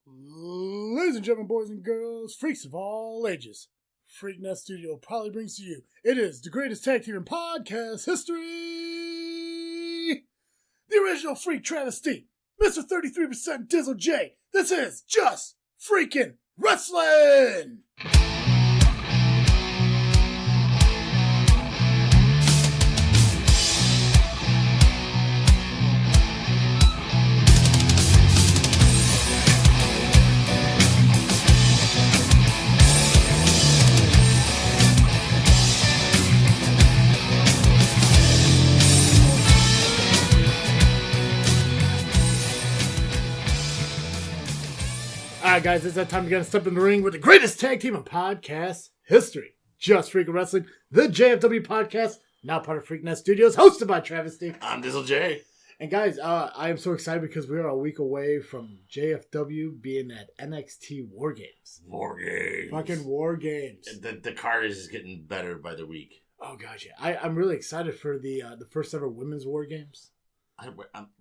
Ladies and gentlemen, boys and girls, freaks of all ages, Freakin Studio proudly brings to you, it is the greatest tag team in podcast history! The original freak travesty, Mr. 33% Dizzle J. This is just Freakin Wrestling! Alright guys, it's that time to get step in the ring with the greatest tag team in podcast history. Just Freakin Wrestling, the JFW podcast, now part of Freakin Studios, hosted by Travesty. I'm Dizzle J. And guys, I am so excited because we are a week away from JFW being at NXT War Games. War Games. Fucking War Games. The card is just getting better by the week. Oh gosh, yeah. I'm really excited for the first ever women's War Games.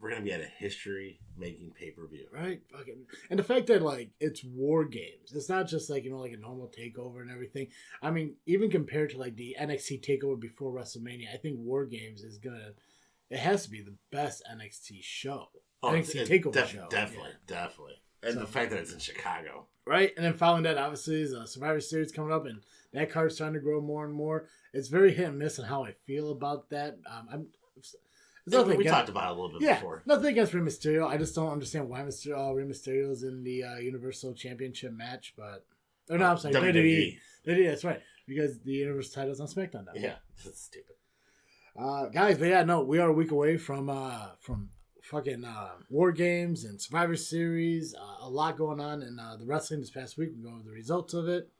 We're going to be at a history-making pay-per-view. Right? Fucking, and the fact that, like, it's War Games. It's not just, like, like a normal takeover and everything. I mean, even compared to, like, the NXT takeover before WrestleMania, I think War Games is it has to be the best NXT show. Oh, NXT takeover show. Definitely. And the fact that it's in Chicago. Right? And then following that, obviously, is a Survivor Series coming up, and that card's starting to grow more and more. It's very hit and miss on how I feel about that. We talked about it a little bit before. Nothing against Rey Mysterio. I just don't understand why Rey Mysterio's in the Universal Championship match, I'm sorry, WWE. That's right, because the Universal title's on Smackdown now. Yeah, that's stupid. Guys, but yeah, no, we are a week away from fucking War Games and Survivor Series. A lot going on in the wrestling this past week. We're going over the results of it.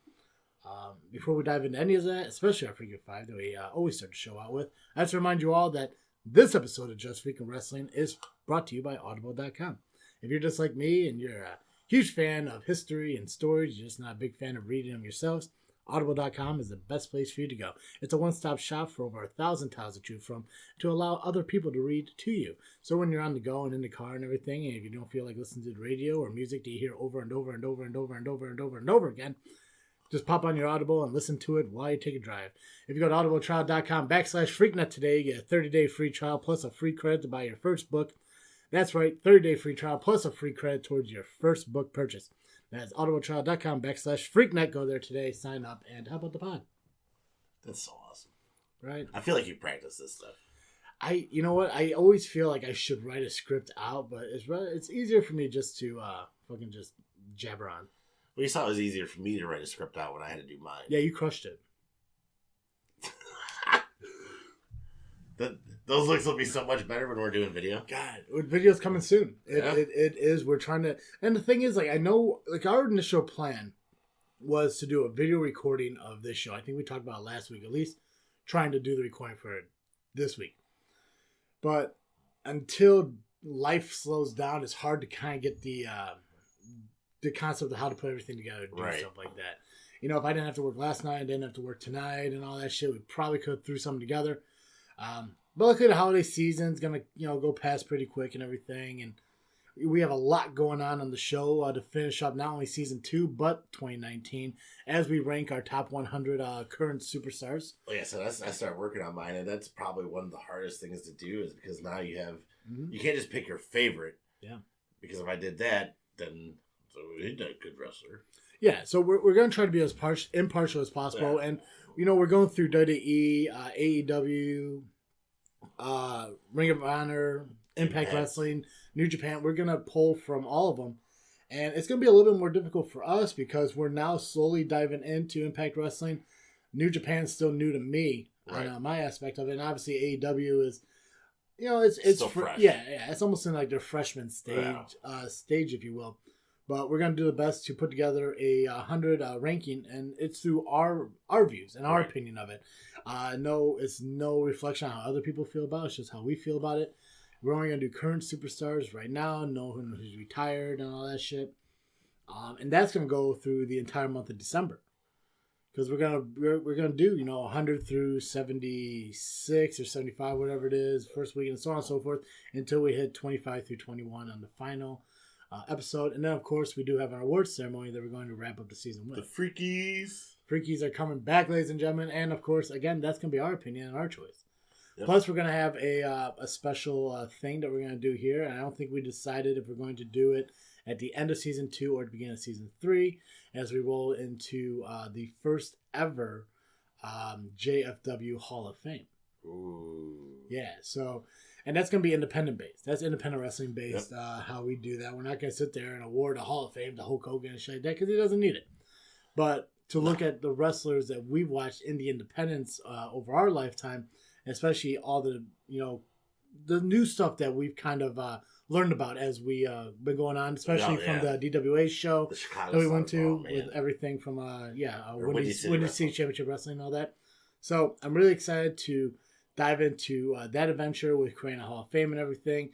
Before we dive into any of that, especially our Freakin' 5 that we always start the show out with, I have to remind you all that this episode of Just Freakin Wrestling is brought to you by Audible.com. If you're just like me and you're a huge fan of history and stories, you're just not a big fan of reading them yourselves, Audible.com is the best place for you to go. It's a one-stop shop for over 1,000 titles to choose from to allow other people to read to you. So when you're on the go and in the car and everything, and if you don't feel like listening to the radio or music that you hear over and over and over and over and over and over and over again, just pop on your Audible and listen to it while you take a drive. If you go to audibletrial.com/freaknet today, you get a 30-day free trial plus a free credit to buy your first book. That's right, 30-day free trial plus a free credit towards your first book purchase. That's audibletrial.com/freaknet. Go there today, sign up, and how about the pod? That's so awesome. Right? I feel like you practice this stuff. You know what? I always feel like I should write a script out, but it's easier for me just to fucking just jabber on. Well, you saw it was easier for me to write a script out when I had to do mine. Yeah, you crushed it. Those looks will be so much better when we're doing video. God, video's coming soon. It is. We're trying to... And the thing is, like, I know... Like, our initial plan was to do a video recording of this show. I think we talked about it last week, at least trying to do the recording for it this week. But until life slows down, it's hard to kind of get the concept of how to put everything together and do stuff like that. You know, if I didn't have to work last night, I didn't have to work tonight and all that shit, we probably could have threw something together. But luckily the holiday season's going to, go past pretty quick and everything. And we have a lot going on the show to finish up not only season 2, but 2019 as we rank our top 100 current superstars. Oh yeah, so I started working on mine, and that's probably one of the hardest things to do is because now you have, you can't just pick your favorite. Yeah. Because if I did that, then... So he's not a good wrestler. Yeah, so we're going to try to be as impartial as possible. Yeah. And, we're going through WWE, AEW, Ring of Honor, Impact Wrestling, New Japan. We're going to pull from all of them. And it's going to be a little bit more difficult for us because we're now slowly diving into Impact Wrestling. New Japan's still new to me on my aspect of it. And obviously AEW is... it's still fresh. Yeah, it's almost in like their freshman stage, if you will. But we're going to do the best to put together a 100 ranking, and it's through our views and our opinion of it. No, it's no reflection on how other people feel about it. It's just how we feel about it. We're only going to do current superstars right now, know who's retired and all that shit. And that's going to go through the entire month of December. Because we're gonna do 100 through 76 or 75, whatever it is, first week and so on and so forth, until we hit 25 through 21 on the final episode. And then, of course, we do have an awards ceremony that we're going to wrap up the season with. The Freakies. Freakies are coming back, ladies and gentlemen. And, of course, again, that's going to be our opinion and our choice. Yep. Plus, we're going to have a special thing that we're going to do here. And I don't think we decided if we're going to do it at the end of Season 2 or at the beginning of Season 3 as we roll into the first ever JFW Hall of Fame. Ooh. Yeah, so, and that's going to be independent based. That's independent wrestling based, how we do that. We're not going to sit there and award a Hall of Fame to Hulk Hogan and shit like that because he doesn't need it. But to look at the wrestlers that we've watched in the independents over our lifetime, especially all the, the new stuff that we've kind of learned about as we been going on, especially from the DWA show that we went to with everything from Windy City Championship Wrestling and all that. So I'm really excited to dive into that adventure with creating a Hall of Fame and everything.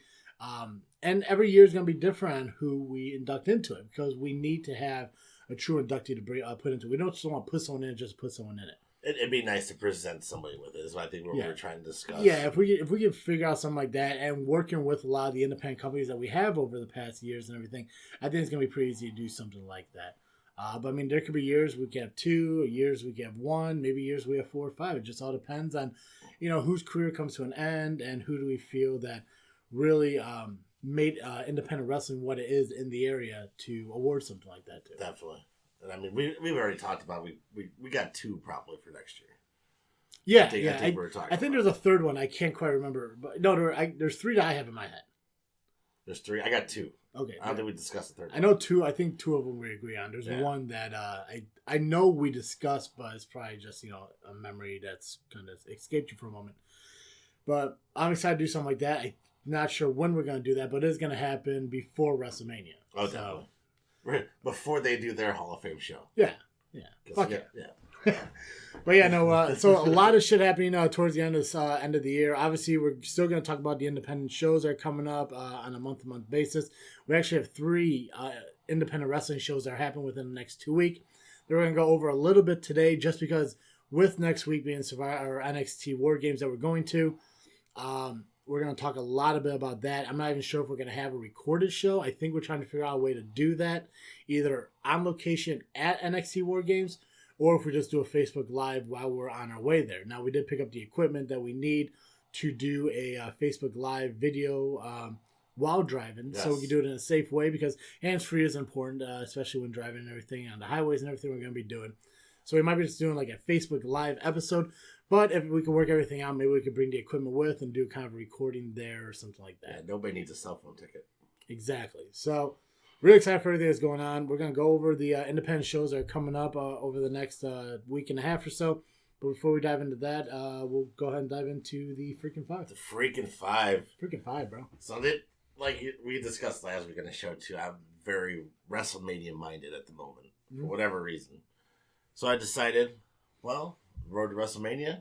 And every year is going to be different on who we induct into it because we need to have a true inductee to put into it. We don't just want to put someone in, just put someone in it. It'd be nice to present somebody with it. Is what I think we're trying to discuss. Yeah, if we can figure out something like that, and working with a lot of the independent companies that we have over the past years and everything, I think it's gonna be pretty easy to do something like that. But I mean, there could be years we can have 2, years we can have 1, maybe years we have 4 or 5. It just all depends on, whose career comes to an end and who do we feel that really made independent wrestling what it is in the area to award something like that to. Definitely. And I mean, we've already talked about we got 2 probably for next year. Yeah, I think there's a third one. I can't quite remember, but no, there's 3 that I have in my head. There's 3. I got 2. Okay, I don't think we discussed the third one. I know 2. I think 2 of them we agree on. There's one that I know we discussed, but it's probably just a memory that's kind of escaped you for a moment. But I'm excited to do something like that. I'm not sure when we're going to do that, but it's going to happen before WrestleMania. Oh, so. Definitely. Before they do their Hall of Fame show. Yeah. Fuck yeah. But yeah, no. So a lot of shit happening towards the end of the year. Obviously, we're still going to talk about the independent shows that are coming up on a month-to-month basis. We actually have 3 independent wrestling shows that are happening within the next 2 weeks. We're going to go over a little bit today, just because with next week being Survivor or NXT War Games that we're going to. We're going to talk a lot about that. I'm not even sure if we're going to have a recorded show. I think we're trying to figure out a way to do that, either on location at NXT War Games, or if we just do a Facebook Live while we're on our way there. Now, we did pick up the equipment that we need to do a Facebook Live video while driving, so we can do it in a safe way, because hands-free is important, especially when driving and everything on the highways and everything we're going to be doing. So we might be just doing like a Facebook Live episode. But if we can work everything out, maybe we could bring the equipment with and do kind of a recording there or something like that. Yeah, nobody needs a cell phone ticket. Exactly. So, really excited for everything that's going on. We're going to go over the independent shows that are coming up over the next week and a half or so. But before we dive into that, we'll go ahead and dive into the Freakin' 5. The Freakin' 5. Freakin' 5, bro. So, like we discussed last week on the show, too, I'm very WrestleMania-minded at the moment, for whatever reason. So, I decided, road to WrestleMania,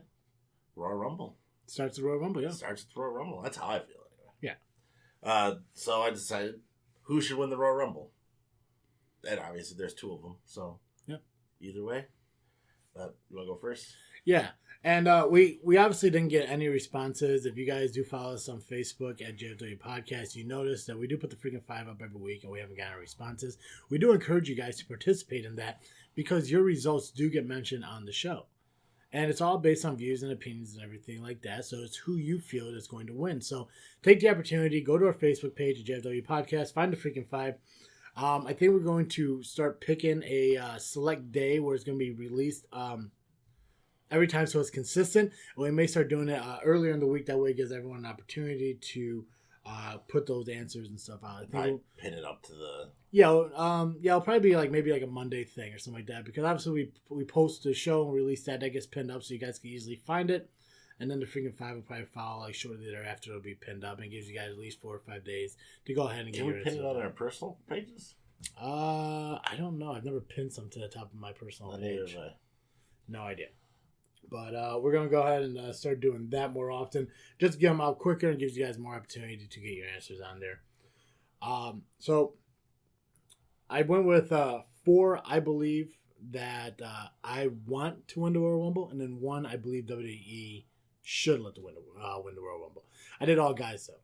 Royal Rumble. Starts with Royal Rumble, yeah. Starts with Royal Rumble. That's how I feel, anyway. Yeah. So I decided who should win the Royal Rumble. And obviously there's 2 of them, so either way. You want to go first? Yeah. And we obviously didn't get any responses. If you guys do follow us on Facebook at JFW Podcast, you notice that we do put the Freakin' 5 up every week, and we haven't gotten responses. We do encourage you guys to participate in that, because your results do get mentioned on the show. And it's all based on views and opinions and everything like that. So it's who you feel is going to win. So take the opportunity, go to our Facebook page at JFW Podcast, find the Freakin' 5. I think we're going to start picking a select day where it's going to be released every time, so it's consistent. And we may start doing it earlier in the week. That way it gives everyone an opportunity to put those answers and stuff out. I think we'll pin it up to the... it'll probably be maybe a Monday thing or something like that, because obviously we post the show and release that gets pinned up so you guys can easily find it, and then the Freakin' 5 will probably follow shortly thereafter. It'll be pinned up and gives you guys at least 4 or 5 days to go ahead and get your answer. Can we pin it on our personal pages? I don't know. I've never pinned some to the top of my personal page. No idea. But we're going to go ahead and start doing that more often. Just to get them out quicker and gives you guys more opportunity to get your answers on there. So I went with 4, I believe, that I want to win the Royal Rumble. And then 1, I believe WWE should let the win the Royal Rumble. I did all guys, though.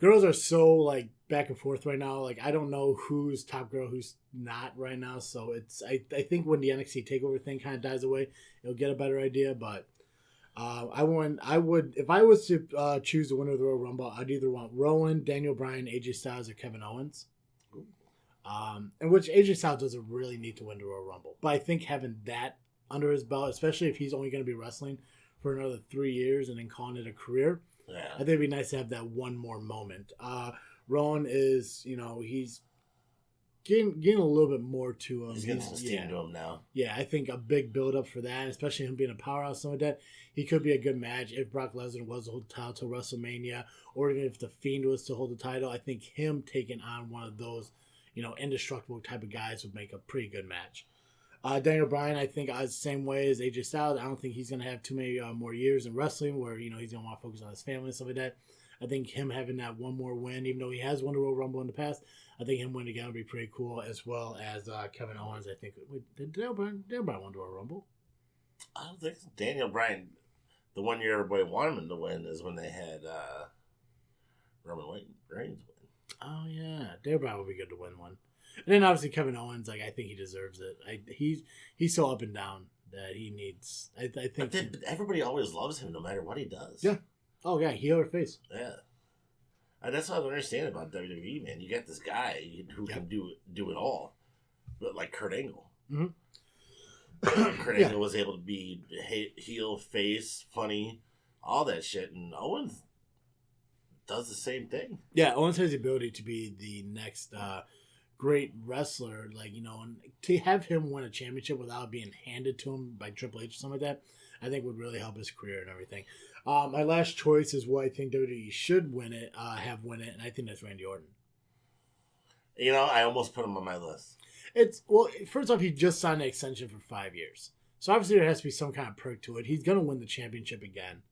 girls are so like back and forth right now. Like I don't know who's top girl, who's not right now. So it's I think when the NXT Takeover thing kind of dies away, you'll get a better idea. But I would if I was to choose the winner of the Royal Rumble, I'd either want Rowan, Daniel Bryan, AJ Styles, or Kevin Owens. In which AJ Styles doesn't really need to win the Royal Rumble, but I think having that under his belt, especially if he's only going to be wrestling for another 3 years and then calling it a career. Yeah. I think it'd be nice to have that one more moment. Rowan is, he's getting a little bit more to him. He's getting some steam to him now. Yeah, I think a big build up for that, especially him being a powerhouse, something like that. He could be a good match if Brock Lesnar was to hold the title till WrestleMania, or even if The Fiend was to hold the title. I think him taking on one of those, indestructible type of guys would make a pretty good match. Daniel Bryan, I think, the same way as AJ Styles. I don't think he's going to have too many more years in wrestling where, he's going to want to focus on his family and stuff like that. I think him having that one more win, even though he has won the Royal Rumble in the past, I think him winning again would be pretty cool, as well as Kevin Owens. I think, did Daniel Bryan win the Royal Rumble? I don't think so. Daniel Bryan, the one year everybody wanted him to win is when they had Roman Reigns win. Oh, yeah. Daniel Bryan would be good to win one. And then obviously Kevin Owens, I think he deserves it. He's so up and down that he needs. I think. But everybody always loves him, no matter what he does. Yeah. Oh yeah, heel or face. Yeah. And that's what I don't understand about WWE, man. You got this guy who can do it all, but like Kurt Angle. Mm-hmm. Kurt Angle was able to be heel, face, funny, all that shit, and Owens does the same thing. Yeah, Owens has the ability to be the next. Great wrestler, and to have him win a championship without being handed to him by Triple H or something like that, I think would really help his career and everything. My last choice is what I think WWE should have win it, and I think that's Randy Orton. I almost put him on my list. First off, he just signed an extension for 5 years, so obviously there has to be some kind of perk to it. He's gonna win the championship again,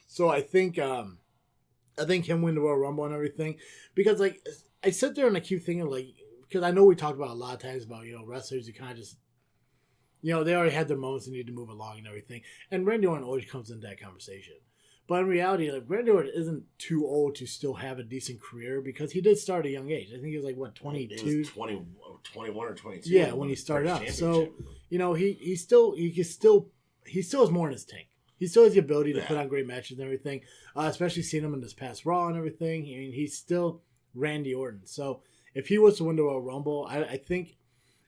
so I think him win the Royal Rumble and everything, because I sit there and I keep thinking, because I know we talked about a lot of times about, wrestlers who kind of just, they already had their moments and need to move along and everything. And Randy Orton always comes into that conversation. But in reality, Randy Orton isn't too old to still have a decent career because he did start at a young age. I think he was 22? He was 21 or 22. Yeah, when he started out. So, he still has more in his tank. He still has the ability to put on great matches and everything, especially seeing him in this past Raw and everything. I mean, he's still Randy Orton. So if he was to win the Royal Rumble, I think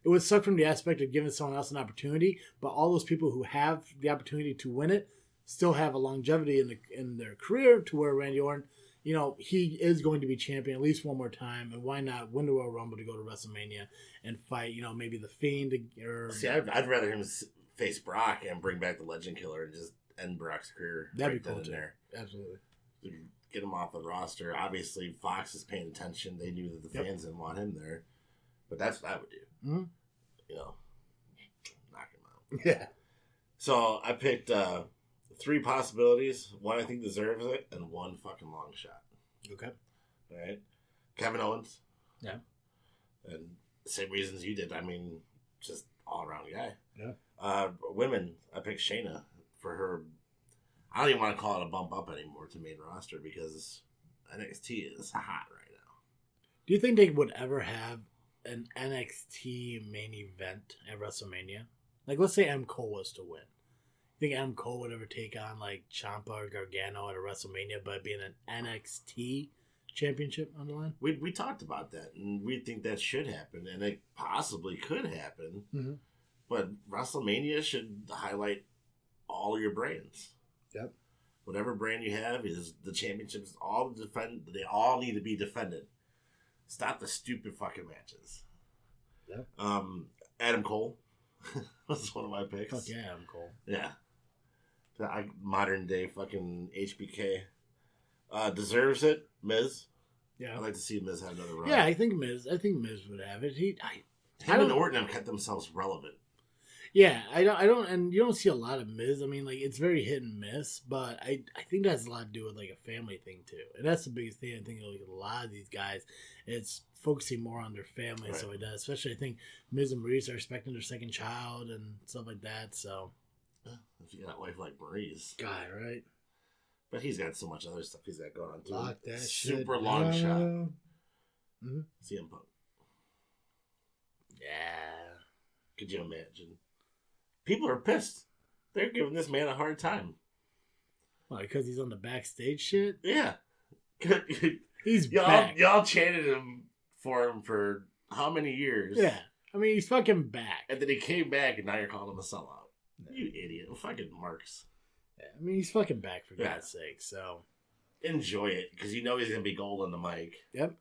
it would suck from the aspect of giving someone else an opportunity, but all those people who have the opportunity to win it still have a longevity in their career to where Randy Orton, he is going to be champion at least one more time, and why not win the Royal Rumble to go to WrestleMania and fight, maybe the Fiend or... See, I'd rather him face Brock and bring back the Legend Killer and just end Brock's career. That'd be cool too. Absolutely. Get him off the roster. Obviously, Fox is paying attention. They knew that the fans didn't want him there, but that's what I would do. Mm-hmm. Knock him out. Yeah. So I picked 3 possibilities. One I think deserves it, and one fucking long shot. Okay. All right. Kevin Owens. Yeah. And same reasons you did. I mean, just all around guy. Yeah. Women. I picked Shayna for her. I don't even want to call it a bump up anymore to main roster because NXT is hot right now. Do you think they would ever have an NXT main event at WrestleMania? Let's say M. Cole was to win. You think M. Cole would ever take on Ciampa or Gargano at a WrestleMania, but being an NXT championship on the line? We talked about that, and we think that should happen, and it possibly could happen. Mm-hmm. But WrestleMania should highlight all your brands. Yep. Whatever brand you have is the championships. They all need to be defended. Stop the stupid fucking matches. Yep. Adam Cole was one of my picks. Fuck yeah, Adam Cole. Yeah. Modern day fucking HBK. Deserves it, Miz. Yeah. I'd like to see Miz have another run. Yeah, I think Miz would have it. Him and Orton have kept themselves relevant. Yeah, I don't, and you don't see a lot of Miz. I mean, it's very hit and miss, but I think that has a lot to do with a family thing too, and that's the biggest thing. I think a lot of these guys, it's focusing more on their family and stuff like that. Especially, I think Miz and Maurice are expecting their second child and stuff like that. So, if you got a wife like Maurice, God, right? But he's got so much other stuff he's got going on too. Lock that super shit long down. shot. Mm-hmm. CM Punk. Yeah. Could you imagine? People are pissed. They're giving this man a hard time. Why? Because he's on the backstage shit? Yeah. He's back. Y'all chanted for him for how many years? Yeah. I mean, he's fucking back. And then he came back, and now you're calling him a sellout. Yeah. You idiot. Fucking Marks. Yeah, I mean, he's fucking back, for God's sake, so. Enjoy it, because you know he's going to be gold on the mic. Yep.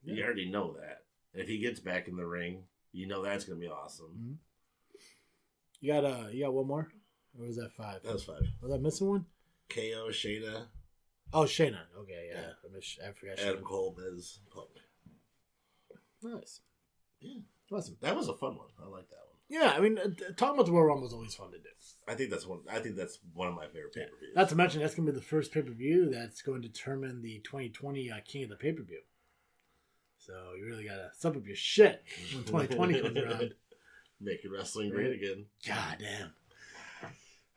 You already know that. And if he gets back in the ring, you know that's going to be awesome. Mm-hmm. You got one more? Or was that 5? That was 5. Was I missing one? KO, Shayna. Oh, Shayna. Okay, yeah. I forgot Adam Shayna. Cole, Miz, Punk. Nice. Yeah. Awesome. That was a fun one. I like that one. Yeah, I mean, talking about the Royal Rumble is always fun to do. I think that's one of my favorite pay-per-views. Not to mention, that's going to be the first pay-per-view that's going to determine the 2020 King of the Pay-Per-View. So you really got to step up your shit when 2020 comes around. Making wrestling great again. God damn.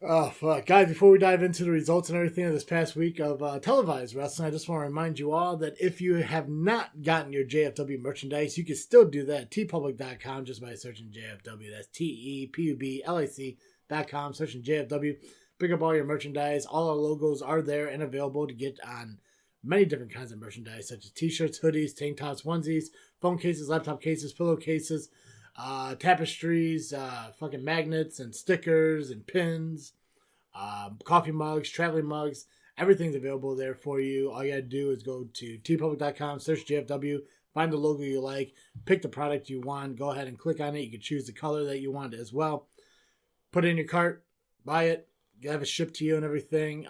Oh, fuck. Guys, before we dive into the results and everything of this past week of televised wrestling, I just want to remind you all that if you have not gotten your JFW merchandise, you can still do that at tpublic.com just by searching JFW. That's TEPUBLIC.com, searching JFW. Pick up all your merchandise. All our logos are there and available to get on many different kinds of merchandise, such as t-shirts, hoodies, tank tops, onesies, phone cases, laptop cases, pillowcases, tapestries, fucking magnets and stickers and pins, coffee mugs, traveling mugs. Everything's available there for you. All you gotta do is go to tpublic.com, search JFW, find the logo you like, pick the product you want, go ahead and click on it. You can choose the color that you want as well. Put it in your cart, buy it, have it shipped to you and everything.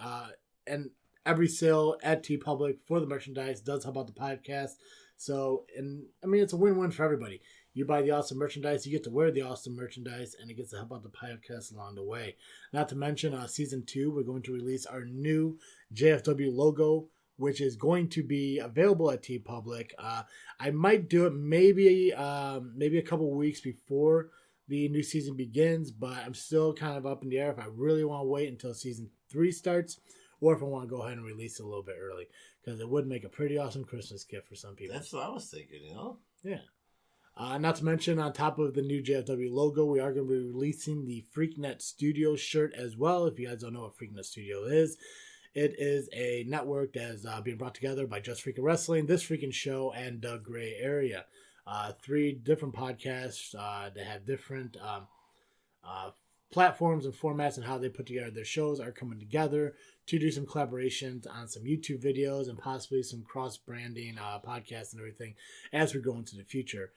And every sale at TeePublic for the merchandise does help out the podcast. So, and I mean, it's a win-win for everybody. You buy the awesome merchandise, you get to wear the awesome merchandise, and it gets to help out the podcast along the way. Not to mention, season 2, we're going to release our new JFW logo, which is going to be available at TeePublic. I might do it maybe a couple weeks before the new season begins, but I'm still kind of up in the air if I really want to wait until season 3 starts, or if I want to go ahead and release it a little bit early, because it would make a pretty awesome Christmas gift for some people. That's what I was thinking, you know? Yeah. Not to mention, on top of the new JFW logo, we are going to be releasing the Freaknet Studio shirt as well. If you guys don't know what Freaknet Studio is, it is a network that is being brought together by Just Freakin' Wrestling, This Freakin' Show, and Doug Gray Area. 3 different podcasts that have different platforms and formats and how they put together their shows are coming together to do some collaborations on some YouTube videos and possibly some cross-branding podcasts and everything as we go into the future.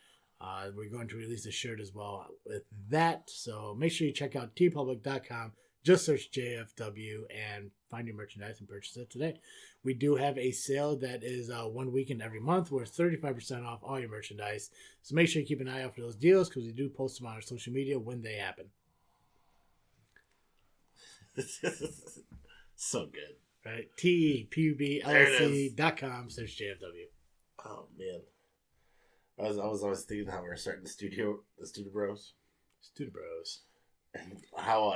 We're going to release a shirt as well with that. So make sure you check out tpublic.com. Just search JFW and find your merchandise and purchase it today. We do have a sale that is 1 weekend every month where it's 35% off all your merchandise. So make sure you keep an eye out for those deals because we do post them on our social media when they happen. So good. Right? TEPUBLIC.com search JFW. Oh, man. I was always thinking how we were starting the Studio Bros. Studio Bros. And how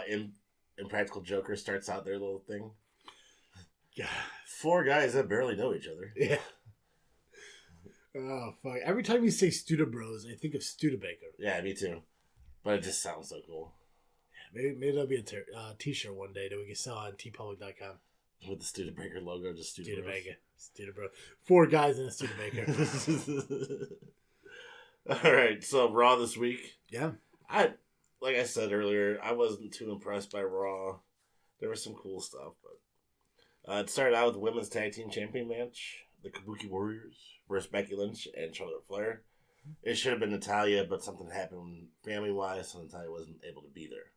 Impractical Joker starts out their little thing. Yeah. 4 guys that barely know each other. Yeah. Oh, fuck. Every time you say Studio Bros, I think of Studebaker. Yeah, me too. But it just sounds so cool. Yeah, maybe there'll be a t-shirt one day that we can sell on tpublic.com. With the Studebaker logo, just Studebaker. Studebaker. 4 guys in a Studebaker. All right, so Raw this week. Yeah. Like I said earlier, I wasn't too impressed by Raw. There was some cool stuff, but it started out with the Women's Tag Team Champion match. The Kabuki Warriors versus Becky Lynch and Charlotte Flair. It should have been Natalya, but something happened family-wise, so Natalya wasn't able to be there.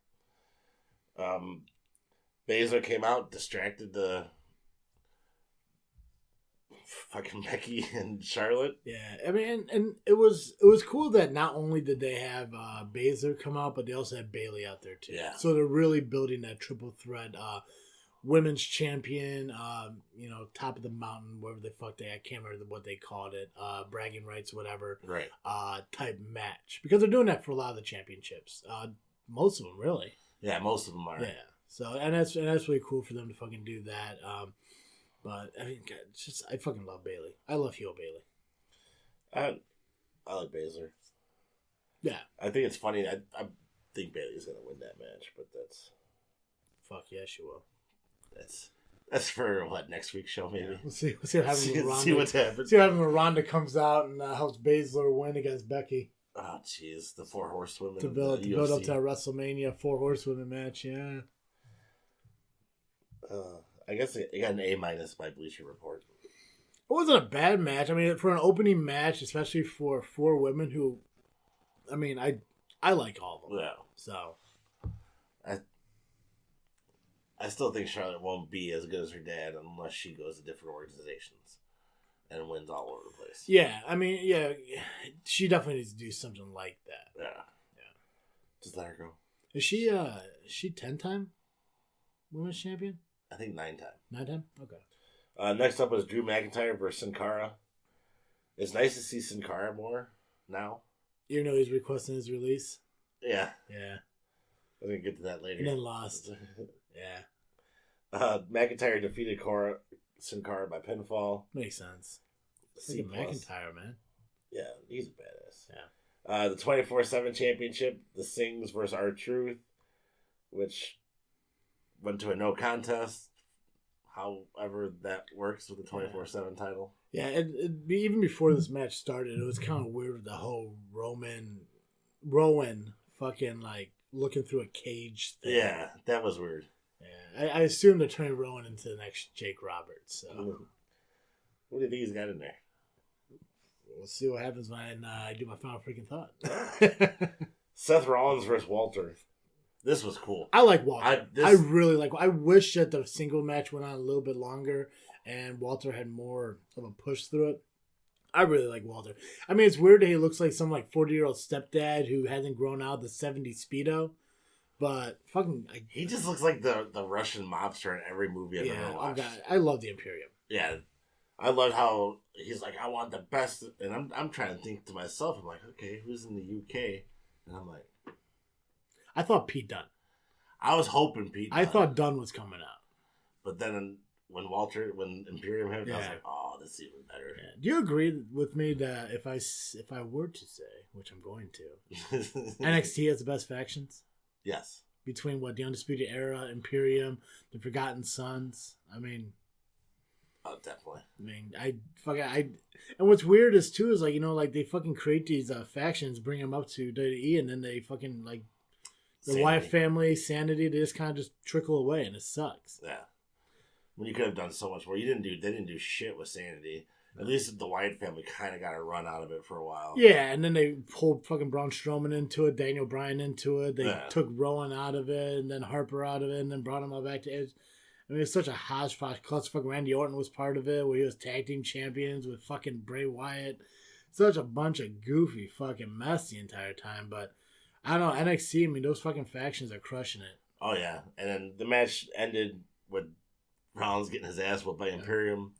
Baszler came out, distracted the fucking Becky and Charlotte. Yeah, I mean, and it was cool that not only did they have Baszler come out, but they also had Bayley out there too. Yeah. So they're really building that triple threat women's champion, top of the mountain, whatever the fuck I can't remember what they called it, bragging rights, whatever. Right. Type match, because they're doing that for a lot of the championships. Most of them, really. Yeah, most of them are. Yeah. So and that's really cool for them to fucking do that. But I mean, God, it's just I fucking love Bayley. I love heel Bayley. I like Baszler. Yeah, I think it's funny. I think Bayley's gonna win that match, but that's fuck yeah, she will. That's for what, next week's show maybe. Yeah, we'll see what happens. See what happens. See what happens when Ronda comes out and helps Baszler win against Becky. Oh jeez, the 4 horsewomen to build up to a WrestleMania 4 horsewomen match. Yeah. I guess it got an A- by Bleacher Report. It wasn't a bad match. I mean, for an opening match, especially for 4 women who, I mean, I like all of them. Yeah. So. I still think Charlotte won't be as good as her dad unless she goes to different organizations and wins all over the place. Yeah, I mean, yeah, she definitely needs to do something like that. Yeah. Just let her go. Is she 10-time women's champion? I think 9-time. 9-time? Okay. Next up was Drew McIntyre versus Sin Cara. It's nice to see Sin Cara more now. Even though he's requesting his release? Yeah. Yeah. I'm going to get to that later. And then lost. Yeah. McIntyre defeated Sin Cara by pinfall. Makes sense. Look at McIntyre, man. Yeah, he's a badass. Yeah. The 24/7 championship, the Sings versus R-Truth, which went to a no contest. However that works with the 24/7 title. Yeah, even before this match started, it was kind of weird with the whole Rowan fucking like looking through a cage thing. Yeah, that was weird. Yeah, I assume they're turning Rowan into the next Jake Roberts. So. What do you think he's got in there? We'll see what happens when I do my final freaking thought. Seth Rollins versus Walter. This was cool. I like Walter. I really like. I wish that the single match went on a little bit longer and Walter had more of a push through it. I really like Walter. I mean, it's weird that he looks like some like 40-year-old stepdad who hasn't grown out the 70s Speedo. But fucking... he just looks like the Russian mobster in every movie I've ever watched. I love the Imperium. Yeah. I love how he's like, I want the best. And I'm trying to think to myself, I'm like, okay, who's in the UK? And I'm like... I thought Pete Dunne. I was hoping Pete Dunne. I thought Dunne was coming out. But then when Imperium hit, I was like, oh, this is even better. Yeah. Do you agree with me that if I were to say, which I'm going to, NXT has the best factions? Yes. Between the Undisputed Era, Imperium, the Forgotten Sons. I mean... oh, definitely. I mean, and what's weird is, too, is, like, you know, like, they fucking create these factions, bring them up to WWE, and then they fucking, like, the Wyatt family, Sanity, they just kind of just trickle away, and it sucks. Yeah. When you could have done so much more. They didn't do shit with Sanity. At least the Wyatt family kind of got a run out of it for a while. Yeah, and then they pulled fucking Braun Strowman into it, Daniel Bryan into it. They took Rowan out of it, and then Harper out of it, and then brought him all back to Edge. I mean, it's such a hodgepodge. Clusterfuck. Randy Orton was part of it, where he was tag team champions with fucking Bray Wyatt. Such a bunch of goofy fucking mess the entire time. But I don't know, NXT, I mean, those fucking factions are crushing it. Oh, yeah. And then the match ended with Rollins getting his ass whooped by Imperium.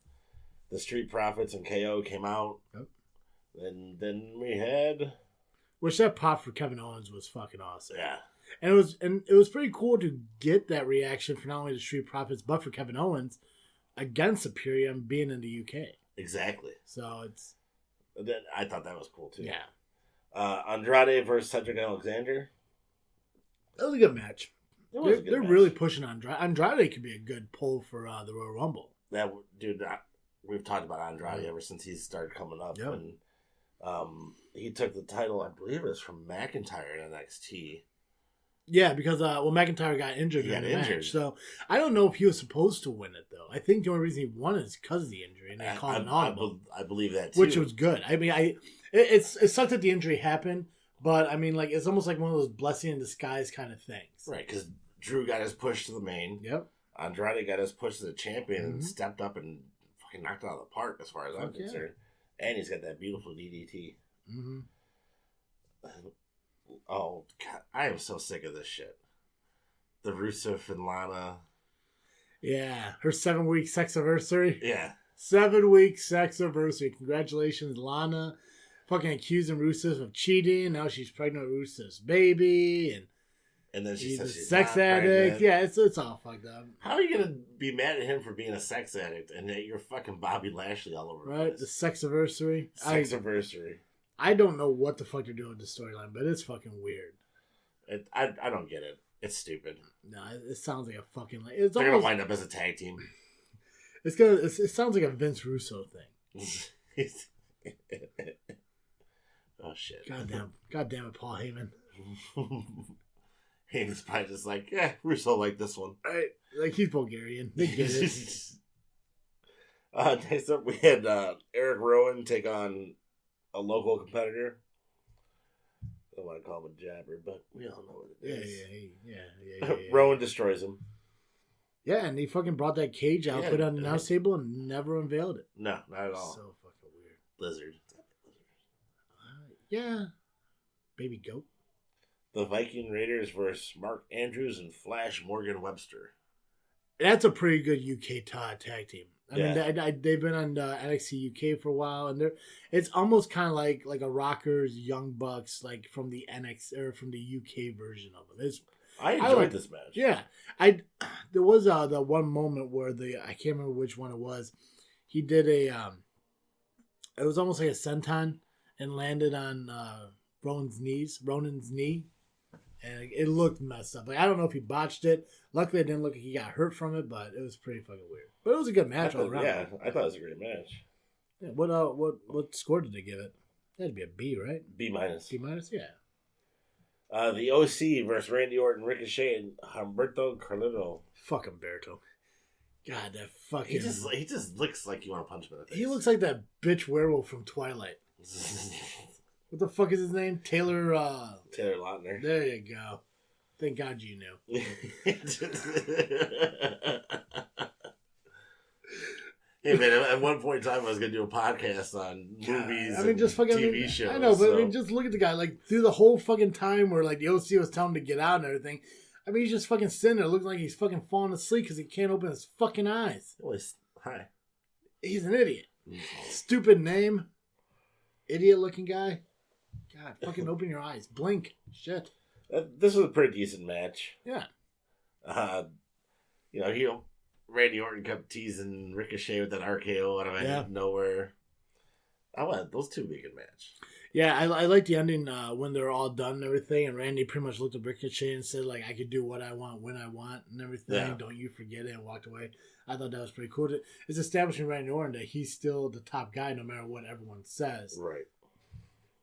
The Street Profits and KO came out. Yep. And then we had... which that pop for Kevin Owens was fucking awesome. Yeah. And it was pretty cool to get that reaction for not only the Street Profits, but for Kevin Owens against Imperium being in the UK. Exactly. So it's... I thought that was cool, too. Yeah. Andrade versus Cedric Alexander. That was a good match. They're really pushing Andrade. Andrade could be a good pull for the Royal Rumble. We've talked about Andrade ever since he started coming up. Yep. And he took the title, I believe it was from McIntyre in NXT. Yeah, because McIntyre got injured in the match. So I don't know if he was supposed to win it, though. I think the only reason he won is because of the injury, and they called an audible. I believe that, too. Which was good. I mean, it sucked that the injury happened, but, I mean, like, it's almost like one of those blessing in disguise kind of things. Right, because Drew got his push to the main. Yep. Andrade got his push to the champion and stepped up and fucking knocked it out of the park, as far as I'm concerned. And he's got that beautiful DDT. Mm-hmm. Oh, God. I am so sick of this shit. The Rusev and Lana. Yeah. Her 7-week sex anniversary. Yeah. 7-week sex anniversary. Congratulations, Lana. Fucking accusing Rusev of cheating. Now she's pregnant with Rusev's baby. And And then she says she's she's a sex addict. pregnant. Yeah, it's all fucked up. How are you gonna be mad at him for being a sex addict and that you're fucking Bobby Lashley all over? Right, the sexiversary. Sexiversary. I don't know what the fuck they're doing with the storyline, but it's fucking weird. I don't get it. It's stupid. No, it sounds like a fucking. They're gonna wind up as a tag team. It sounds like a Vince Russo thing. Oh shit! God damn it, Paul Heyman. Heyman's probably just like, yeah, Russo like this one. Right, like he's Bulgarian. They get it. Next up, we had Eric Rowan take on a local competitor. I don't want to call him a jabber, but we all know what it is. Yeah. Rowan destroys him. Yeah, and he fucking brought that cage out, put it on the announce table, and never unveiled it. No, not at all. So fucking weird. Lizard. Yeah. Baby goat. The Viking Raiders versus Mark Andrews and Flash Morgan Webster. That's a pretty good UK tag team. I mean, they've been on NXT UK for a while, and it's almost kind of like a Rockers Young Bucks, like from the NXT or from the UK version of them. I enjoyed this match. Yeah, there was the one moment where I can't remember which one it was. He did it was almost like a senton and landed on Ronan's knee. And it looked messed up. Like, I don't know if he botched it. Luckily, it didn't look like he got hurt from it, but it was pretty fucking weird. But it was a good match all around. Yeah, I thought it was a great match. Yeah, what score did they give it? That'd be a B, right? B minus. B minus, yeah. The OC versus Randy Orton, Ricochet, and Humberto Carlito. Fuck Humberto. God, that fucking... He just looks like you want to punch him in the face. He looks like that bitch werewolf from Twilight. What the fuck is his name? Taylor Lautner. There you go. Thank God you knew. Hey man, at one point in time I was gonna do a podcast on movies. I mean, just fucking TV shows. I know, but I mean, just look at the guy. Like through the whole fucking time where like the OC was telling him to get out and everything. I mean, he's just fucking sitting there looking like he's fucking falling asleep because he can't open his fucking eyes. Hi. He's an idiot. Stupid name. Idiot looking guy. God, fucking open your eyes. Blink. Shit. This was a pretty decent match. Yeah. Randy Orton kept teasing Ricochet with that RKO out of nowhere. I want those two to be a good match. Yeah, I like the ending when they're all done and everything, and Randy pretty much looked at Ricochet and said, like, I could do what I want when I want and everything. Yeah. Don't you forget it, and walked away. I thought that was pretty cool. It's establishing Randy Orton that he's still the top guy no matter what everyone says. Right.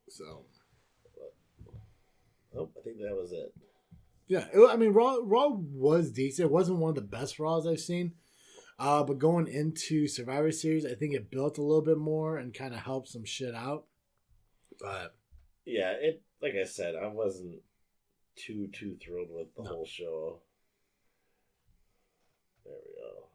So. Oh, I think that was it. Yeah, I mean, Raw was decent. It wasn't one of the best Raws I've seen. But going into Survivor Series, I think it built a little bit more and kind of helped some shit out. But yeah, like I said, I wasn't too thrilled with the whole show. There we go.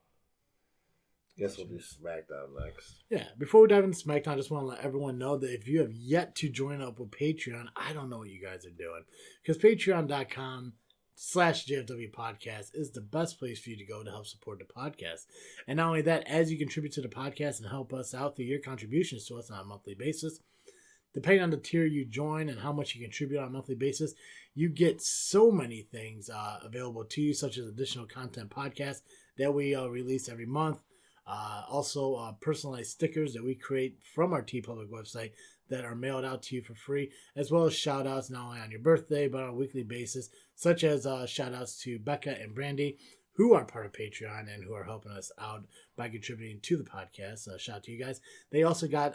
Guess we'll do SmackDown next. Yeah, before we dive into SmackDown, I just want to let everyone know that if you have yet to join up with Patreon, I don't know what you guys are doing. Because patreon.com/JFW podcast is the best place for you to go to help support the podcast. And not only that, as you contribute to the podcast and help us out through your contributions to us on a monthly basis, depending on the tier you join and how much you contribute on a monthly basis, you get so many things available to you, such as additional content podcasts that we release every month. Also, personalized stickers that we create from our TeePublic website that are mailed out to you for free, as well as shout outs not only on your birthday but on a weekly basis, such as shout outs to Becca and Brandy, who are part of Patreon and who are helping us out by contributing to the podcast. Shout out to you guys. They also got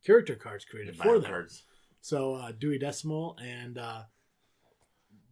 character cards created for them. Cards. So Dewey Decimal and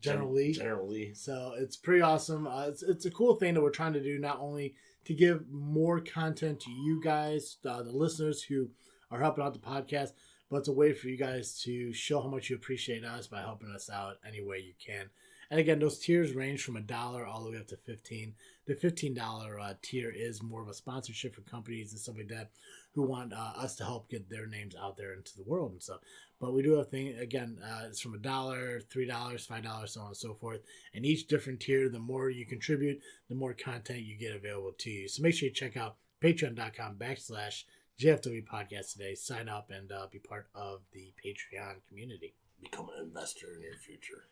General Lee. So it's pretty awesome. It's a cool thing that we're trying to do, not only to give more content to you guys, the listeners who are helping out the podcast, but it's a way for you guys to show how much you appreciate us by helping us out any way you can. And again, those tiers range from $1 all the way up to $15. The $15 tier is more of a sponsorship for companies and stuff like that who want us to help get their names out there into the world and stuff. But we do have thing again. It's from $1, $3, $5, so on and so forth. And each different tier, the more you contribute, the more content you get available to you. So make sure you check out patreon.com/JFW podcast today. Sign up and be part of the Patreon community. become an investor in your future.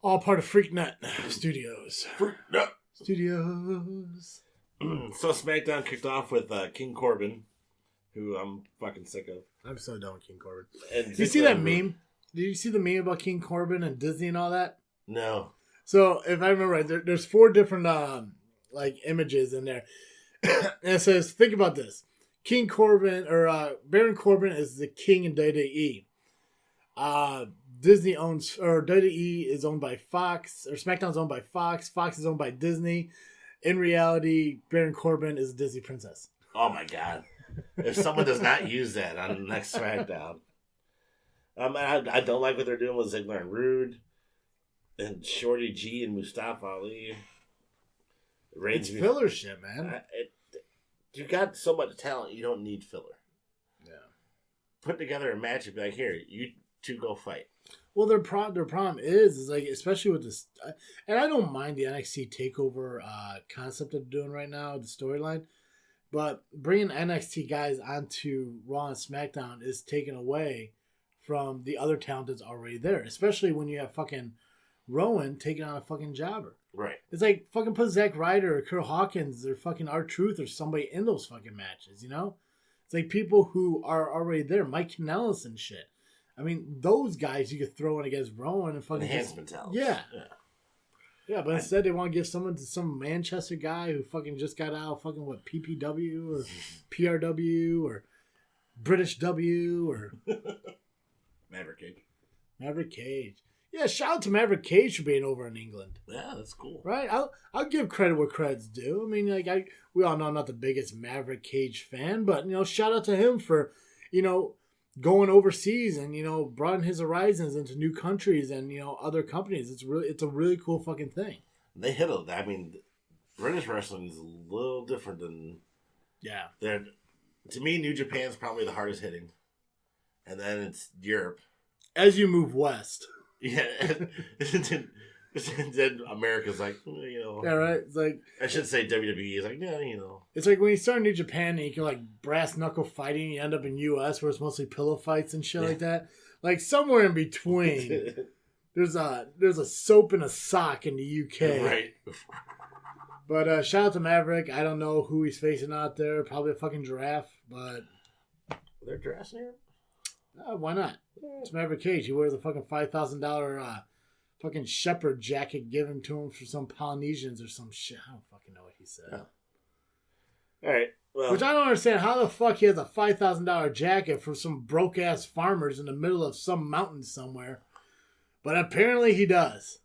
All part of Freaknet Studios. Freaknet Studios. So SmackDown kicked off with King Corbin, who I'm fucking sick of. I'm so done with King Corbin. And did you see that meme? Did you see the meme about King Corbin and Disney and all that? No. So if I remember right, there's 4 different images in there. And it says, think about this. King Corbin or Baron Corbin is the king in WWE. Disney owns, or WWE is owned by Fox, or SmackDown's owned by Fox. Fox is owned by Disney. In reality, Baron Corbin is a Disney princess. Oh my God. If someone does not use that on the next SmackDown. I don't like what they're doing with Ziggler and Rude and Shorty G and Mustafa Ali. It's filler shit, man. You got so much talent, you don't need filler. Yeah. Put together a match and be like, here, you two go fight. Well, their problem is like, especially with this, and I don't mind the NXT Takeover concept they're doing right now, the storyline, but bringing NXT guys onto Raw and SmackDown is taken away from the other talent that's already there, especially when you have fucking Rowan taking on a fucking jobber. Right. It's like fucking put Zack Ryder or Kurt Hawkins or fucking R-Truth or somebody in those fucking matches, you know? It's like people who are already there, Mike Kanellis and shit. I mean, those guys you could throw in against Rowan and fucking enhancement talent. Yeah. Yeah, but instead they want to give someone to some Manchester guy who fucking just got out of fucking what, PPW or PRW or British W or Maverick Cage. Yeah, shout out to Maverick Cage for being over in England. Yeah, that's cool. Right? I'll give credit where credit's due. I mean, like we all know I'm not the biggest Maverick Cage fan, but shout out to him for, going overseas and, broadening his horizons into new countries and, other companies. It's a really cool fucking thing. They hit it. I mean, British wrestling is a little different than... Yeah. To me, New Japan's probably the hardest hitting. And then it's Europe. As you move west. Yeah. Then America's like, Yeah, right? It's like... I should say WWE is like, yeah, It's like when you start in New Japan and you can like brass knuckle fighting, you end up in US where it's mostly pillow fights and shit like that. Like somewhere in between, there's a soap and a sock in the UK. Right. But shout out to Maverick. I don't know who he's facing out there. Probably a fucking giraffe, but... Are there giraffes here? Why not? It's Maverick Cage. He wears a fucking $5,000 fucking shepherd jacket given to him for some Polynesians or some shit. I don't fucking know what he said. Oh. All right. Well, which I don't understand how the fuck he has a $5,000 jacket for some broke ass farmers in the middle of some mountain somewhere. But apparently he does.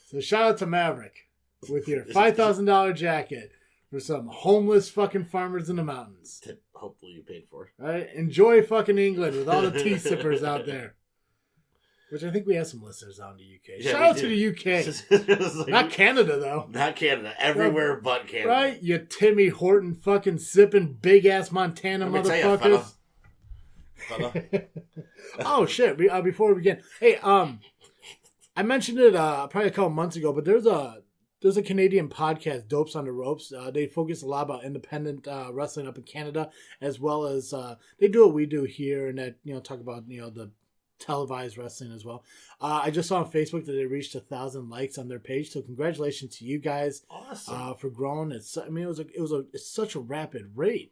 So shout out to Maverick with your $5,000 jacket for some homeless fucking farmers in the mountains. Hopefully you paid for. Right? Enjoy fucking England with all the tea sippers out there. Which I think we have some listeners out in the UK. Yeah, shout out to the UK. Like, not Canada, though. Not Canada. Everywhere but Canada. Right? You Timmy Horton fucking sipping big-ass Montana motherfuckers. Fella. Oh, shit. Before we begin. Hey, I mentioned it probably a couple months ago, but there's a Canadian podcast, Dopes on the Ropes. They focus a lot about independent wrestling up in Canada, as well as they do what we do here, and that talk about the televised wrestling as well. I just saw on Facebook that they reached 1,000 likes on their page, so congratulations to you guys. Awesome. For growing. It's such a rapid rate.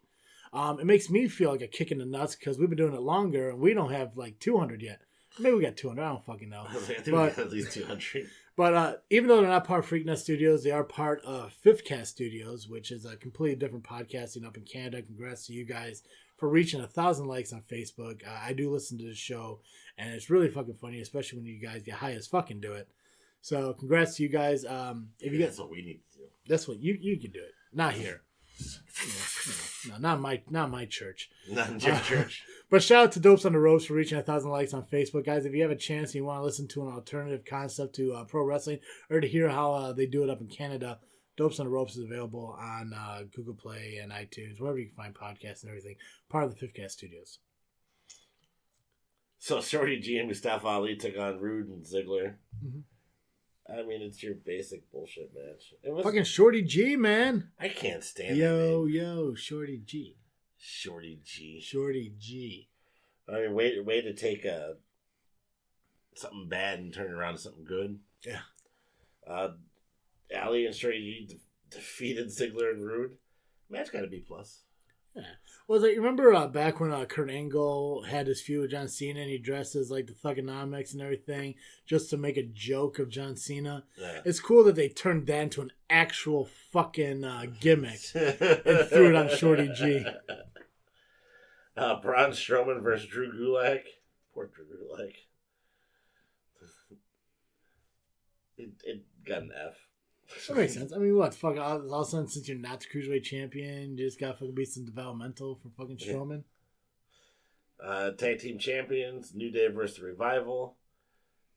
It makes me feel like a kick in the nuts because we've been doing it longer and we don't have like 200 yet. Maybe we got 200. I don't fucking know. I think we got at least 200. But even though they're not part of Freaknet Studios, they are part of Fifth Cast Studios, which is a completely different podcasting up in Canada. Congrats to you guys for reaching 1,000 likes on Facebook. I do listen to the show, and it's really fucking funny, especially when you guys get high as fucking do it. So congrats to you guys. That's what we need to do. That's what you can do it. Not here. No, not my church. Not in your church. But shout out to Dopes on the Ropes for reaching 1,000 likes on Facebook. Guys, if you have a chance and you want to listen to an alternative concept to pro wrestling or to hear how they do it up in Canada, Dopes on the Ropes is available on Google Play and iTunes, wherever you can find podcasts and everything. Part of the Fifth Cast Studios. So Shorty G and Mustafa Ali took on Rude and Ziggler. Mm-hmm. I mean, it's your basic bullshit match. Fucking Shorty G, man. I can't stand Yo, Shorty G. Shorty G. Shorty G. I mean, way to take something bad and turn it around to something good. Yeah. Alley and Straight E defeated Ziggler and Rude. Match got a B+. Yeah. Well, like, remember back when Kurt Angle had his feud with John Cena and he dressed as like the Thugonomics and everything just to make a joke of John Cena? Yeah. It's cool that they turned that into an actual fucking gimmick and threw it on Shorty G. Braun Strowman versus Drew Gulak. Poor Drew Gulak. It got an F. That makes sense. I mean, what? Fuck, all of a sudden, since you're not the Cruiserweight champion, you just got to fucking be some developmental for fucking Strowman? Tag team champions, New Day versus the Revival.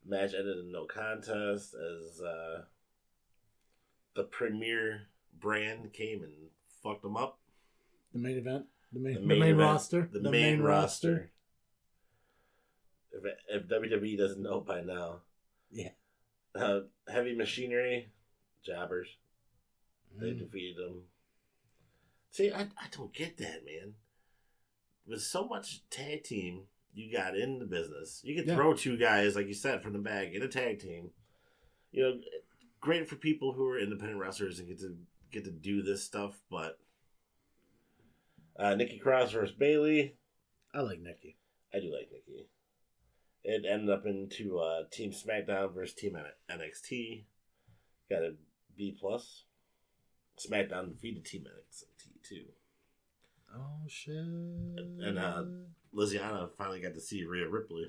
Match ended in no contest as the premier brand came and fucked them up. The main event? The main roster? The main roster. If WWE doesn't know by now. Yeah. Heavy Machinery. Jobbers. They defeated them. See, I don't get that, man. With so much tag team you got in the business, you can throw two guys, like you said, from the bag in a tag team. You know, great for people who are independent wrestlers and get to do this stuff, but Nikki Cross versus Bayley. I like Nikki. I do like Nikki. It ended up into Team Smackdown versus Team NXT. Got a B+. Smackdown defeated Team NXT too. Oh shit! And Liziana finally got to see Rhea Ripley.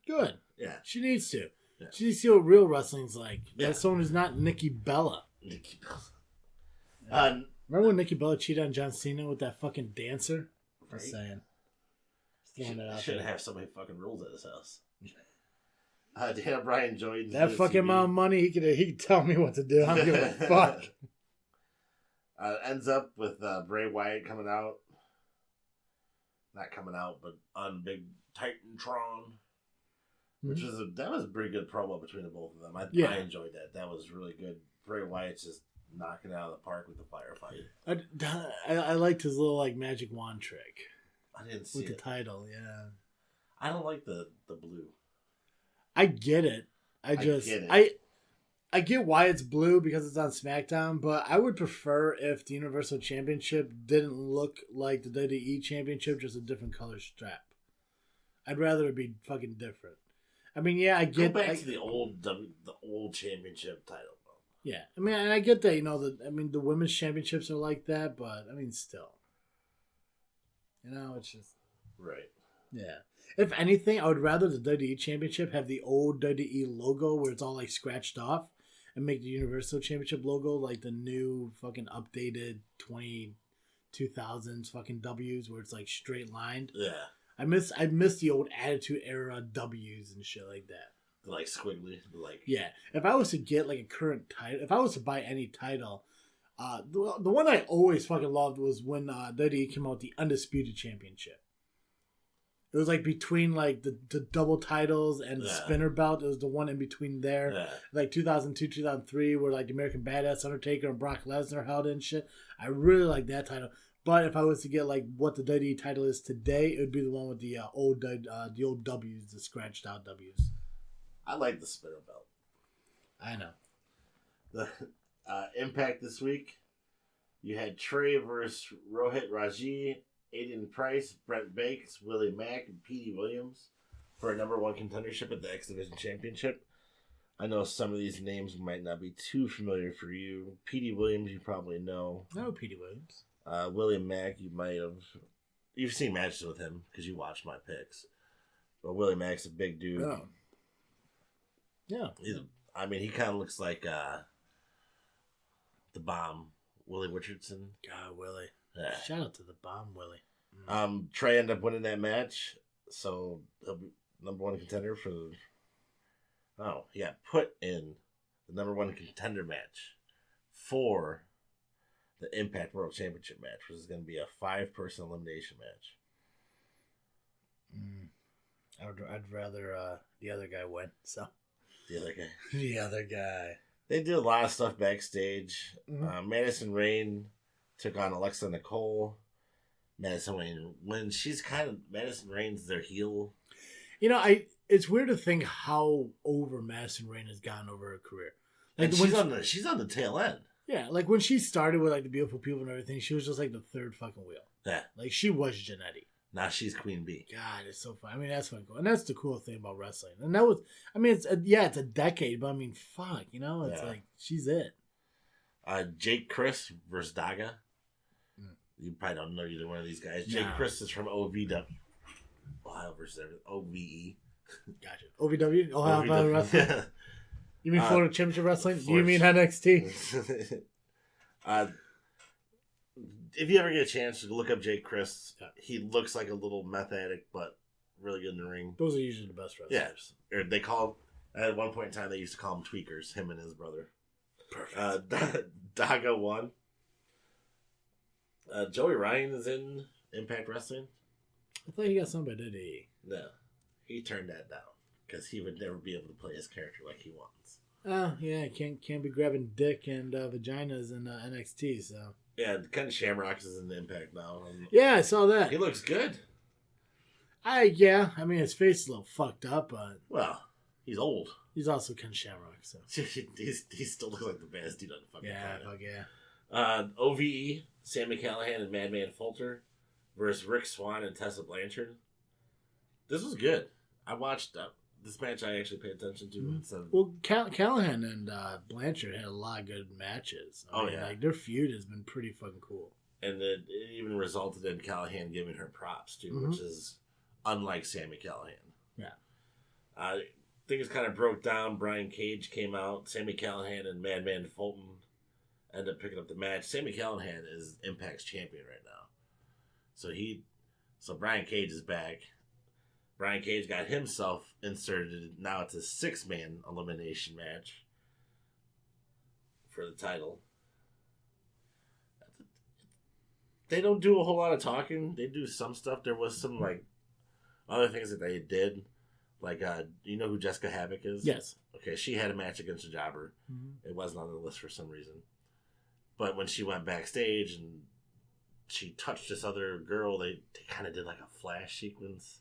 Good. Yeah, she needs to. Yeah. She needs to see what real wrestling's like. Yeah. That's someone who's not Nikki Bella. Nikki Bella. Yeah. Remember when Nikki Bella cheated on John Cena with that fucking dancer? Right. Just saying. Shouldn't have so many fucking rules at his house. Daniel Bryan joined that fucking amount of money. He could tell me what to do. I don't give a fuck. Ends up with Bray Wyatt coming out. Not coming out, but on Big Titantron, which was that was a pretty good promo between the both of them. I enjoyed that. That was really good. Bray Wyatt's just knocking it out of the park with the firefight. I liked his little like magic wand trick. I didn't see with the title. Yeah, I don't like the blue. I get it. I get why it's blue because it's on SmackDown, but I would prefer if the Universal Championship didn't look like the WWE Championship, just a different color strap. I'd rather it be fucking different. I mean, yeah, I get go back to the old championship title. Yeah, I mean, and I get that. You know, the women's championships are like that, but I mean, still, you know, it's just right. Yeah. If anything, I would rather the WWE Championship have the old WWE logo where it's all like scratched off and make the Universal Championship logo like the new fucking updated 2000s fucking W's where it's like straight lined. Yeah. I miss the old Attitude Era W's and shit like that. Like squiggly. Like yeah. If I was to get like a current title, if I was to buy any title, the one I always fucking loved was when WWE came out with the Undisputed Championship. It was like between like the double titles and the spinner belt. It was the one in between there. Yeah. Like 2002, 2003, where like the American Badass, Undertaker, and Brock Lesnar held in shit. I really like that title. But if I was to get like what the WWE title is today, it would be the one with the old W's, the scratched out W's. I like the spinner belt. I know. The Impact this week, you had Trey versus Rohit Raji, Aiden Price, Brent Bakes, Willie Mack, and Petey Williams for a #1 contendership at the X Division Championship. I know some of these names might not be too familiar for you. Petey Williams, you probably know. I know Petey Williams. Willie Mack, you've seen matches with him because you watched my picks. But Willie Mack's a big dude. Oh. Yeah. He kind of looks like the Bomb, Willie Richardson. God, Willie. Yeah. Shout out to the Bomb, Willie. Trey ended up winning that match, so he'll be #1 contender for. He got put in the #1 contender match for the Impact World Championship match, which is going to be a 5-person elimination match. I'd rather the other guy win. So the other guy. The other guy. They did a lot of stuff backstage. Mm-hmm. Madison Rayne took on Alexa Nicole. Madison Rayne wins. Madison Rayne's their heel. You know, it's weird to think how over Madison Rayne has gotten over her career. Like she's on the tail end. Yeah, like when she started with like the Beautiful People and everything, she was just like the third fucking wheel. Yeah, like she was Janetti. Now she's Queen Bee. God, it's so fun. I mean, that's fun, and that's the cool thing about wrestling. And that was, I mean, it's a decade, but I mean, fuck, it's like she's it. Jake Chris versus Daga. You probably don't know either one of these guys. Jake Chris is from OVW. Ohio versus OVE. Gotcha. OVW? Ohio Wrestling? Yeah. You mean Florida Championship Wrestling? Do you mean NXT? If you ever get a chance to look up Jake Chris, he looks like a little meth addict, but really good in the ring. Those are usually the best wrestlers. Yeah. Or they call, at one point in time, they used to call him tweakers, him and his brother. Perfect. Daga won. Joey Ryan is in Impact Wrestling. I thought he got something by WWE. No. He turned that down because he would never be able to play his character like he wants. Oh, yeah. Can't be grabbing dick and vaginas in NXT, so. Yeah, Ken Shamrock is in the Impact now. Yeah, I saw that. He looks good. I mean, his face is a little fucked up, but... Well, he's old. He's also Ken Shamrock, so... he still looks like the baddest dude on the fucking planet. Fuck yeah. OVE, Sami Callihan and Madman Fulton versus Rick Swann and Tessa Blanchard. This was good. I watched this match. I actually paid attention to. Well, Callahan and Blanchard had a lot of good matches. I mean, like their feud has been pretty fucking cool. And it even resulted in Callahan giving her props too, which is unlike Sami Callihan. Yeah. Things kind of broke down. Brian Cage came out. Sami Callihan and Madman Fulton ended up picking up the match. Sami Callihan is Impact's champion right now. So Brian Cage is back. Brian Cage got himself inserted. Now it's a 6-man elimination match for the title. They don't do a whole lot of talking. They do some stuff. There was some like other things that they did. Like, do you know who Jessica Havoc is? Yes. Okay, she had a match against a jobber. It wasn't on the list for some reason. But when she went backstage and she touched this other girl, they kind of did like a flash sequence.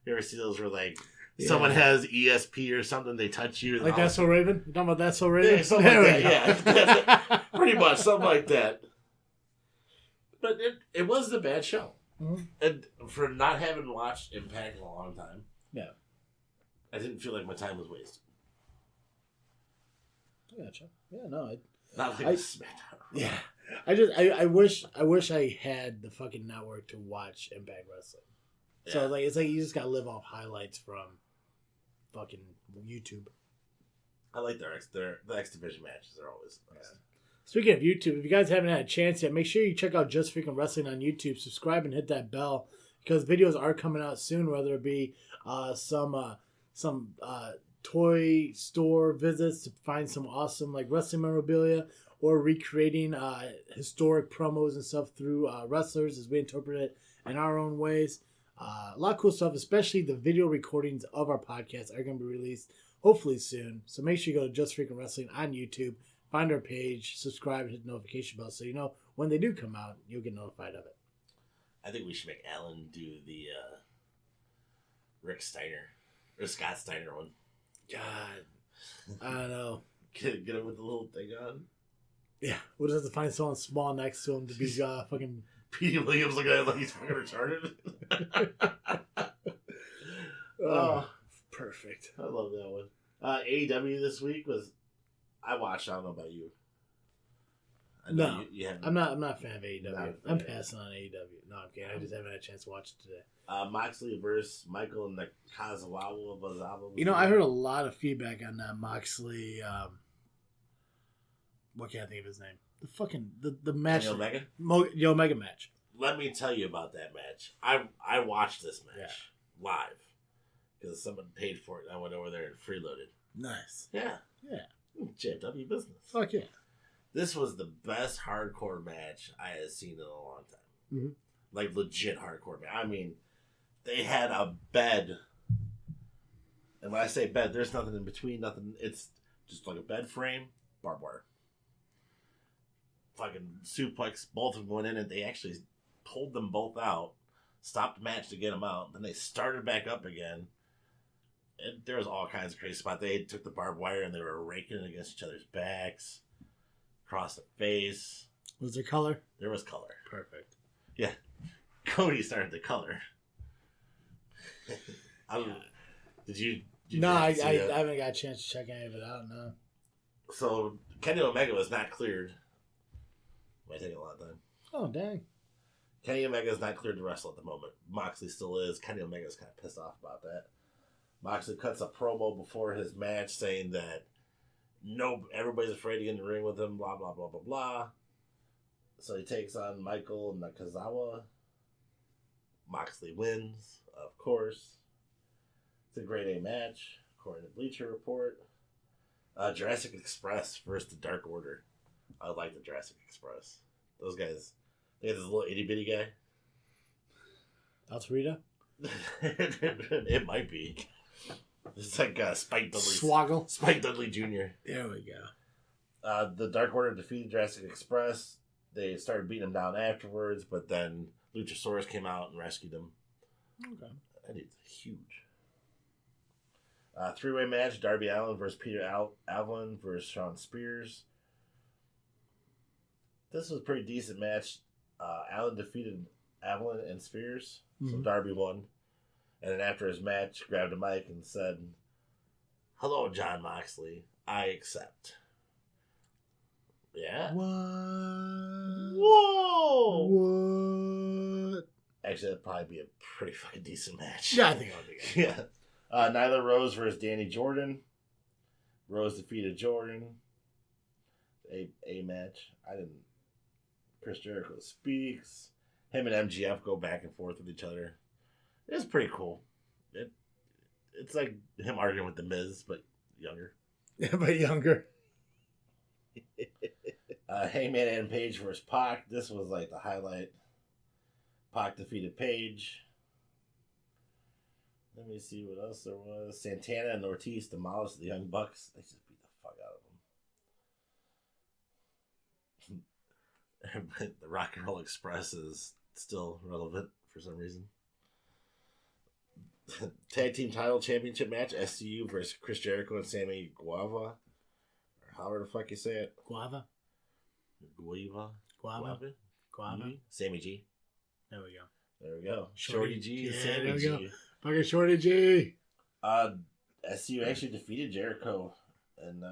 You ever see those where like someone has ESP or something, they touch you? Like That's So Raven? You talking about That's So Raven? Yeah, something like that. Yeah, pretty much something like that. But it wasn't a bad show. And for not having watched Impact in a long time, I didn't feel like my time was wasted. I gotcha. Yeah, no, not like Smackdown. Yeah, I wish I had the fucking network to watch Impact Wrestling. Yeah. So it's like you just gotta live off highlights from fucking YouTube. I like the X Division matches. They're always the best. Speaking of YouTube, if you guys haven't had a chance yet, make sure you check out Just Freakin Wrestling on YouTube. Subscribe and hit that bell because videos are coming out soon. Whether it be some toy store visits to find some awesome like wrestling memorabilia, or recreating historic promos and stuff through wrestlers as we interpret it in our own ways. A lot of cool stuff, especially the video recordings of our podcast are going to be released hopefully soon. So make sure you go to Just Freakin Wrestling on YouTube, find our page, subscribe, and hit the notification bell so you know when they do come out, you'll get notified of it. I think we should make Alan do the Rick Steiner or Scott Steiner one. God, I don't know. Get him with the little thing on. Yeah, we'll just have to find someone small next to him to be fucking. Petey Williams looking at it like he's fucking retarded. Oh, perfect. I love that one. AEW this week was. I watched. I don't know about you. No, I'm not a fan of AEW. I'm passing on AEW. No, I'm kidding. I just haven't had a chance to watch it today. Moxley versus Michael and the Kazawa Bazawa. You know, I heard a lot of feedback on that Moxley. What can't I think of his name? The fucking the match. The Omega? The Omega match. Let me tell you about that match. I watched this match live because someone paid for it. I went over there and freeloaded. Nice. Yeah. JW business. Fuck yeah. This was the best hardcore match I had seen in a long time. Like legit hardcore match. I mean, they had a bed. And when I say bed, there's nothing in between. Nothing. It's just like a bed frame, barbed wire. Fucking suplex. Both of them went in and they actually pulled them both out. Stopped the match to get them out. Then they started back up again. there was all kinds of crazy spots. They took the barbed wire and they were raking it against each other's backs, across the face. Was there color? There was color. Perfect. Yeah. Cody started the color. Did you no, I haven't got a chance to check any of it out, no. So, Kenny Omega was not cleared. Might take a lot of time. Oh, dang. Kenny Omega is not cleared to wrestle at the moment. Moxley still is. Kenny Omega is kind of pissed off about that. Moxley cuts a promo before his match saying that everybody's afraid to get in the ring with him, blah, blah, blah, blah, blah. So he takes on Michael Nakazawa. Moxley wins, of course. It's a grade A match, according to Bleacher Report. Jurassic Express versus the Dark Order. I like the Jurassic Express. Those guys, they had this little itty bitty guy. Altarita? It might be. It's like Spike Dudley. Swoggle. Spike Dudley Jr. There we go. The Dark Order defeated Jurassic Express. They started beating him down afterwards, but then Luchasaurus came out and rescued him. Okay. That is huge. Three-way match, Darby Allin versus Peter Avalon versus Shawn Spears. This was a pretty decent match. Allin defeated Avalon and Spears, so Darby won. And then after his match, grabbed a mic and said, "Hello, John Moxley. I accept." Yeah? What? Whoa! What? Actually, that'd probably be a pretty fucking decent match. Yeah, I think it would be good. Yeah. Nyla Rose versus Danny Jordan. Rose defeated Jordan. A match. Chris Jericho speaks. Him and MGF go back and forth with each other. It's pretty cool. It's like him arguing with The Miz, but younger. Yeah, but younger. Hangman and Page versus Pac. This was like the highlight. Pac defeated Page. Let me see what else there was. Santana and Ortiz demolished the Young Bucks. They just beat the fuck out of them. The Rock and Roll Express is still relevant for some reason. Tag Team Title Championship match. SCU versus Chris Jericho and Sammy Guevara. Or however the fuck you say it. Guava. Sammy G. There we go. There we go. Shorty G. Yeah, Sammy there we G. go. Fucking Shorty G. SCU actually defeated Jericho, and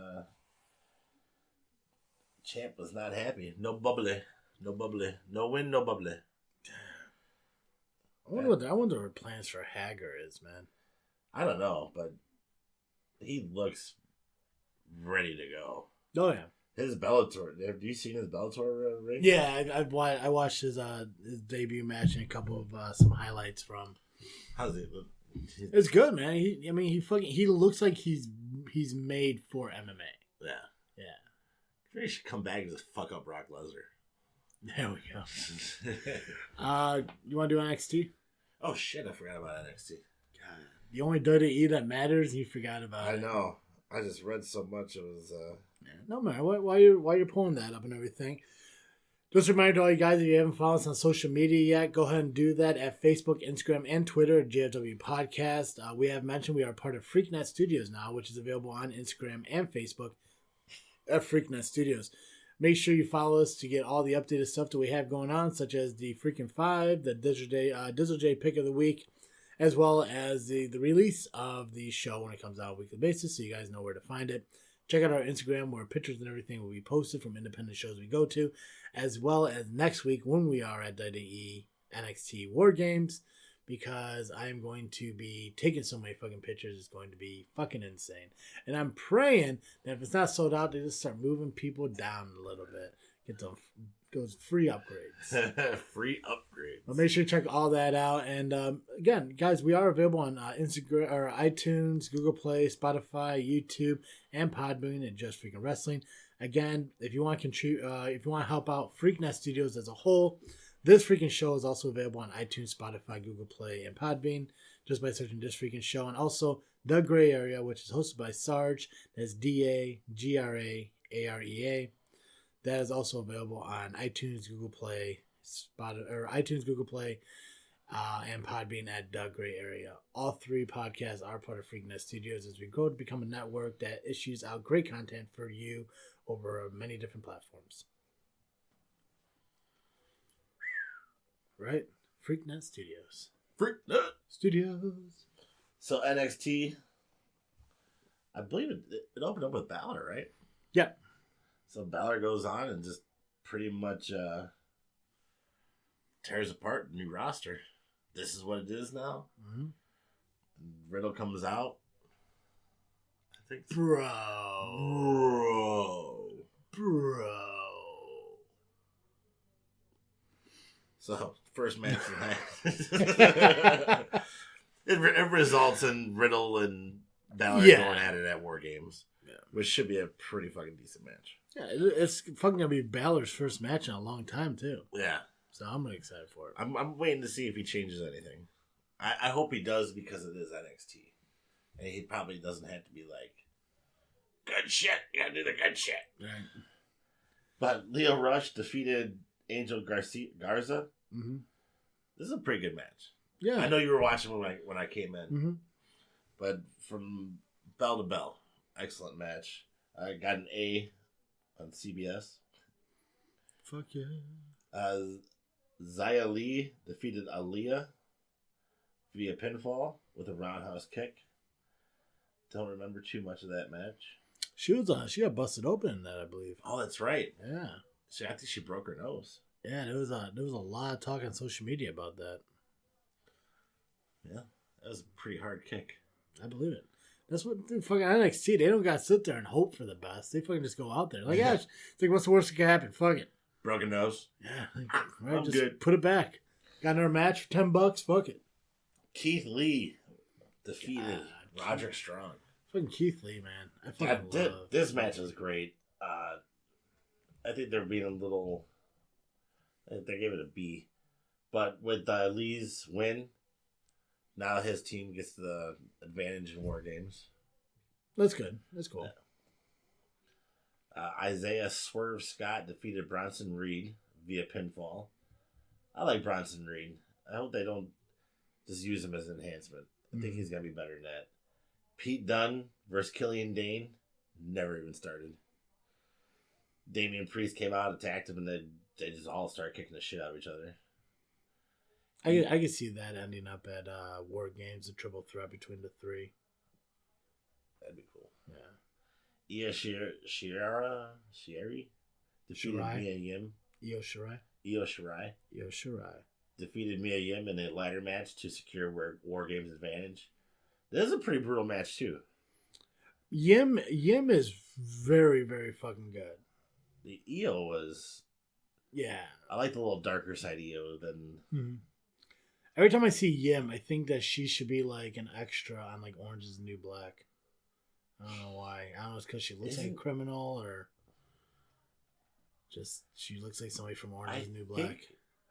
Champ was not happy. No bubbly. No win, no bubbly. I wonder what plans for Hager is, man. I don't know, but he looks ready to go. Oh yeah. His Bellator. Have you seen his Bellator ring? Yeah, I watched his debut match and a couple of some highlights from. How's it? It's good, man. He looks like he's made for MMA. Yeah. Yeah. He should come back and just fuck up Brock Lesnar. There we go. You want to do NXT? Oh shit! I forgot about NXT. God, the only WWE that matters, you forgot about. I know. I just read so much. It was. Yeah, no matter while you're pulling that up and everything. Just a reminder to all you guys, if you haven't followed us on social media yet, go ahead and do that at Facebook, Instagram, and Twitter at JFW Podcast. We have mentioned we are part of Freaknet Studios now, which is available on Instagram and Facebook at Freaknet Studios. Make sure you follow us to get all the updated stuff that we have going on, such as the Freakin' 5, the Dizzle J Pick of the Week, as well as the release of the show when it comes out on a weekly basis, so you guys know where to find it. Check out our Instagram where pictures and everything will be posted from independent shows we go to, as well as next week when we are at WWE NXT War Games, because I am going to be taking so many fucking pictures. It's going to be fucking insane. And I'm praying that if it's not sold out, they just start moving people down a little bit. Get those free upgrades. Free upgrades. But make sure to check all that out. And again, guys, we are available on Instagram or iTunes, Google Play, Spotify, YouTube, and Podbean at Just Freakin' Wrestling. Again, if you want to if you want to help out Freaknet Studios as a whole, this freaking show is also available on iTunes, Spotify, Google Play, and Podbean just by searching This Freaking Show. And also The Gray Area, which is hosted by Sarge. That's DAGRAAREA. That is also available on iTunes, Google Play, and Podbean at Doug Gray Area. All 3 podcasts are part of Freakin Studios as we grow to become a network that issues out great content for you over many different platforms. Right? Freakin Studios. Freakin Studios. So NXT, I believe it opened up with Balor, right? Yeah. So Balor goes on and just pretty much tears apart the new roster. This is what it is now. Mm-hmm. Riddle comes out. I think. Bro. So, first match tonight. it results in Riddle and Balor going at it at War Games. Yeah. Which should be a pretty fucking decent match. Yeah, it's fucking gonna be Balor's first match in a long time, too. Yeah. So I'm really excited for it. I'm waiting to see if he changes anything. I hope he does because it is NXT. And he probably doesn't have to be like, good shit. You gotta do the good shit. Right. But Leo Rush defeated Angel Garza. Mm-hmm. This is a pretty good match. Yeah. I know you were watching when I came in. Mm-hmm. But from bell to bell, excellent match. I got an A on CBS. Fuck yeah. Xia Li defeated Aaliyah via pinfall with a roundhouse kick. Don't remember too much of that match. She got busted open in that, I believe. Oh, that's right. Yeah. I think she broke her nose. Yeah, there was a lot of talk on social media about that. Yeah, that was a pretty hard kick. I believe it. That's what fucking NXT. They don't got to sit there and hope for the best. They fucking just go out there. Like, yeah, it's like, what's the worst that can happen? Fuck it. Broken nose. Yeah, right. I'm just good. Put it back. Got another match for $10. Fuck it. Keith Lee defeated Roderick Strong. Fucking Keith Lee, man. I fucking love this match was great. I think they're being a little. They gave it a B, but with Lee's win, now his team gets the advantage in War Games. That's good. That's cool. Yeah. Isaiah Swerve Scott defeated Bronson Reed via pinfall. I like Bronson Reed. I hope they don't just use him as an enhancement. I think he's going to be better than that. Pete Dunne versus Killian Dane. Never even started. Damian Priest came out, attacked him, and they just all started kicking the shit out of each other. I could see that ending up at War Games, a triple threat between the 3. That'd be cool. Yeah. Io Shirai defeated Mia Yim. Io Shirai defeated Mia Yim in a ladder match to secure War Games advantage. This is a pretty brutal match too. Yim is very, very fucking good. The Io was. Yeah. I like the little darker side Io than. Mm-hmm. Every time I see Yim, I think that she should be like an extra on like Orange is the New Black. I don't know why. I don't know if it's because she looks like a criminal or just she looks like somebody from Orange is the New Black.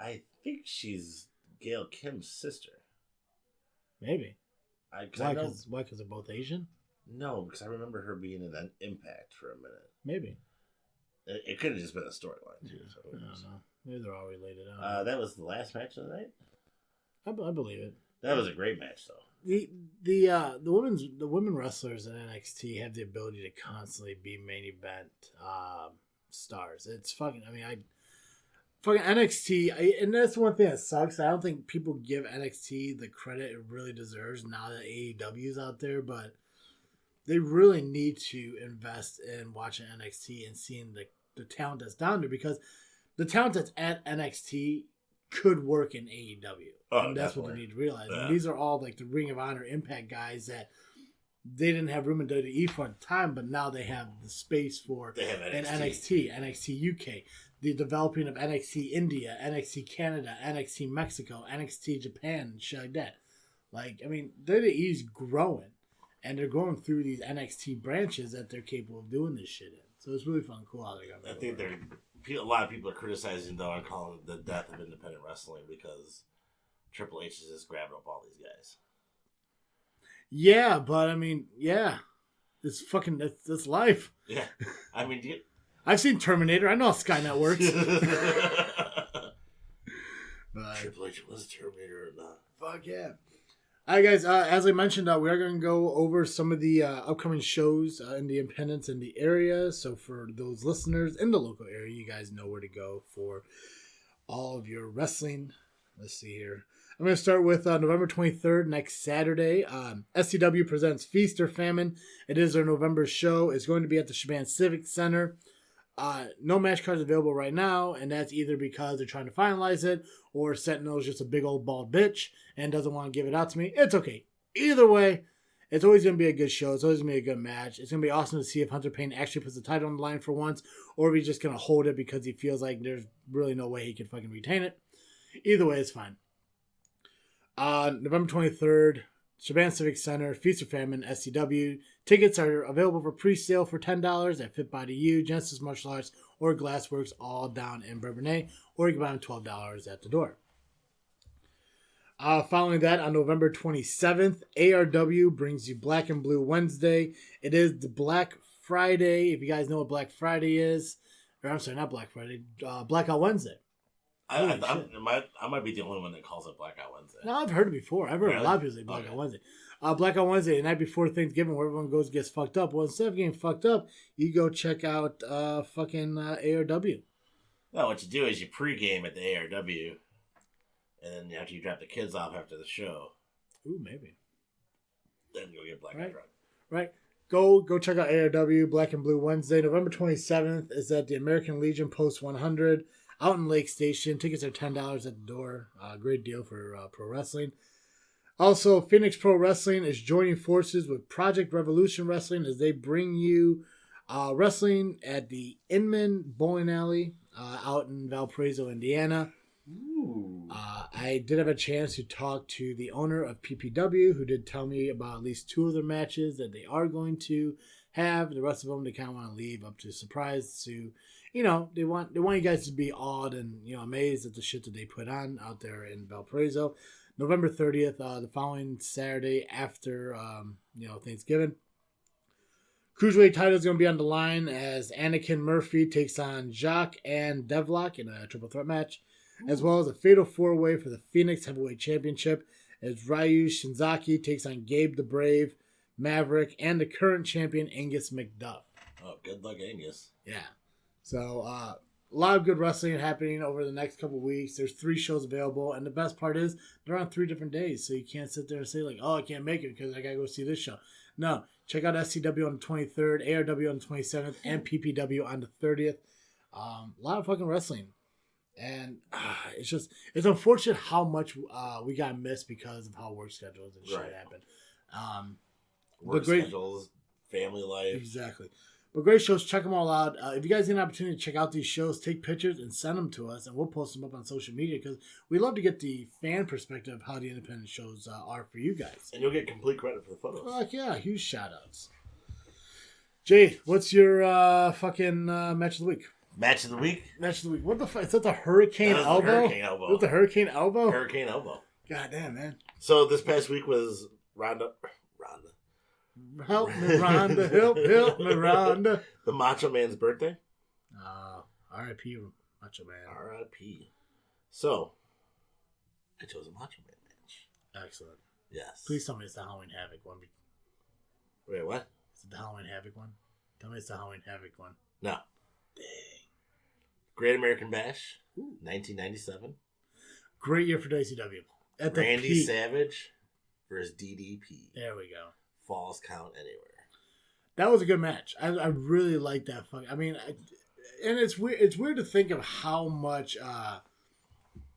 I think she's Gail Kim's sister. Maybe. Why? Because they're both Asian? No, because I remember her being in an Impact for a minute. Maybe. It could have just been a storyline too. So I don't know. Maybe they're all related. That was the last match of the night. I believe it. That was a great match, though. The women wrestlers in NXT have the ability to constantly be main event stars. It's fucking. I mean, fucking NXT, and that's one thing that sucks. I don't think people give NXT the credit it really deserves now that AEW's out there, but they really need to invest in watching NXT and seeing the talent that's down there, because the talent that's at NXT could work in AEW. And that's what they need to realize. Yeah. And these are all like the Ring of Honor Impact guys that they didn't have room in WWE for at the time, but now they have the space for in NXT, NXT UK, the developing of NXT India, NXT Canada, NXT Mexico, NXT Japan, and shit like that. Like, I mean, WWE's growing, and they're going through these NXT branches that they're capable of doing this shit in. So it's really fun, cool how they got. I think a lot of people are criticizing though and calling it the death of independent wrestling because Triple H is just grabbing up all these guys. Yeah, but I mean, yeah, it's fucking that's life. Yeah, I mean, I've seen Terminator. I know how Skynet works. But Triple H was Terminator or not. Fuck yeah. All right, guys. As I mentioned, we are going to go over some of the upcoming shows in the independents in the area. So for those listeners in the local area, you guys know where to go for all of your wrestling. Let's see here. I'm going to start with November 23rd, next Saturday. SCW presents Feast or Famine. It is their November show. It's going to be at the Shaban Civic Center. No match cards available right now, and that's either because they're trying to finalize it or Sentinel's just a big old bald bitch and doesn't want to give it out to me. It's okay. Either way, it's always going to be a good show. It's always going to be a good match. It's going to be awesome to see if Hunter Payne actually puts the title on the line for once, or if he's just going to hold it because he feels like there's really no way he can fucking retain it. Either way, it's fine. November 23rd, Shaban Civic Center, Feast or Famine, SCW. Tickets are available for pre-sale for $10 at Fit Body U, Genesis Martial Arts, or Glassworks, all down in Bourbonnais, or you can buy them $12 at the door. Following that, on November 27th, ARW brings you Black and Blue Wednesday. It is the Black Friday, if you guys know what Black Friday is. Or I'm sorry, not Black Friday, Blackout Wednesday. I might be the only one that calls it Blackout Wednesday. No, I've heard it before. I've heard a lot of people say Blackout Wednesday. Blackout Wednesday, the night before Thanksgiving, where everyone goes and gets fucked up. Well, instead of getting fucked up, you go check out fucking ARW. No, what you do is you pregame at the ARW, and then after you drop the kids off after the show. Ooh, maybe. Then go get Blackout Drunk. Right. Go check out ARW, Black and Blue Wednesday. November 27th is at the American Legion Post 100. Out in Lake Station. Tickets are $10 at the door. Great deal for pro wrestling. Also, Phoenix Pro Wrestling is joining forces with Project Revolution Wrestling as they bring you wrestling at the Inman Bowling Alley out in Valparaiso, Indiana. Ooh. I did have a chance to talk to the owner of PPW, who did tell me about at least 2 of their matches that they are going to have. The rest of them, they kind of want to leave up to surprise to... You know, they want you guys to be awed and, you know, amazed at the shit that they put on out there in Valparaiso. November 30th, the following Saturday after, Thanksgiving. Cruiserweight title is going to be on the line as Anakin Murphy takes on Jacques and Devlock in a triple threat match, as well as a fatal 4-way for the Phoenix Heavyweight Championship as Ryu Shinzaki takes on Gabe the Brave, Maverick, and the current champion Angus McDuff. Oh, good luck, Angus. Yeah. So, a lot of good wrestling happening over the next couple of weeks. There's 3 shows available, and the best part is they're on 3 different days, so you can't sit there and say, like, oh, I can't make it because I got to go see this show. No, check out SCW on the 23rd, ARW on the 27th, and PPW on the 30th. A lot of fucking wrestling. And it's unfortunate how much we got missed because of how work schedules and shit happened. Work schedules, family life. Exactly. But great shows. Check them all out. If you guys get an opportunity to check out these shows, take pictures and send them to us, and we'll post them up on social media because we love to get the fan perspective of how the independent shows are for you guys. And you'll get complete credit for the photos. Fuck yeah. Huge shout-outs. Jay, what's your fucking match of the week? Match of the week? Match of the week. What the fuck? Is that the Hurricane Elbow? The Hurricane Elbow. What's the Hurricane Elbow? Hurricane Elbow. God damn, man. So this past week was Ronda. Help me, Rhonda. Help me, Rhonda. The Macho Man's birthday. R.I.P. Macho Man. R.I.P. So, I chose a Macho Man match. Excellent. Yes. Please tell me it's the Halloween Havoc one. Wait, what? Is it the Halloween Havoc one? Tell me it's the Halloween Havoc one. No. Dang. Great American Bash, 1997. Great year for WCW. At the Randy peak. Savage versus DDP. There we go. Falls count anywhere. That was a good match. I really like that. I mean, and it's weird. It's weird to think of how much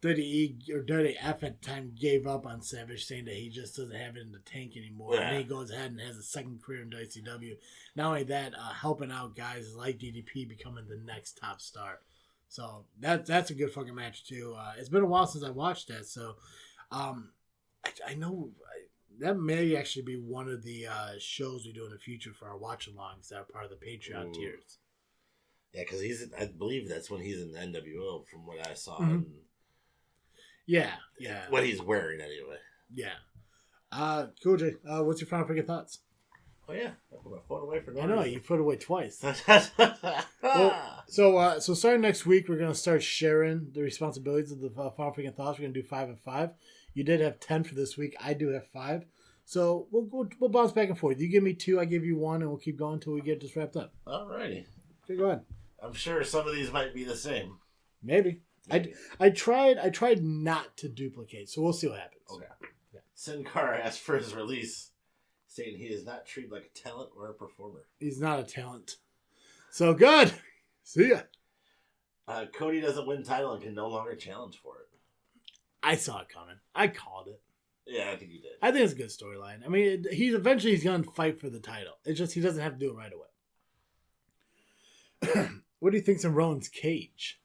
WWE or WWF at the time gave up on Savage, saying that he just doesn't have it in the tank anymore. Yeah. And then he goes ahead and has a second career in WCW. Not only that, helping out guys like DDP becoming the next top star. So that's a good fucking match too. It's been a while since I watched that, so I know. That may actually be one of the shows we do in the future for our watch-alongs that are part of the Patreon tiers. Yeah, because I believe that's when he's in the NWO from what I saw. Mm-hmm. Yeah. What he's wearing, anyway. Yeah. Cool, Jay. What's your final freaking thoughts? Oh, yeah. I put my phone away for no I know, reason. you put it away twice. So starting next week, we're gonna start sharing the responsibilities of the Final Freaking Thoughts. We're gonna do 5 and 5. You did have 10 for this week. I do have 5. So we'll bounce back and forth. You give me 2, I give you 1, and we'll keep going until we get this wrapped up. Alrighty. Okay, go ahead. I'm sure some of these might be the same. Maybe. I tried not to duplicate, so we'll see what happens. Okay. Yeah. Sin Cara asked for his release, saying he is not treated like a talent or a performer. He's not a talent. So good. See ya. Cody doesn't win title and can no longer challenge for it. I saw it coming. I called it. Yeah, I think you did. I think it's a good storyline. I mean, he's going to fight for the title. It's just he doesn't have to do it right away. What do you think's in Rowan's cage?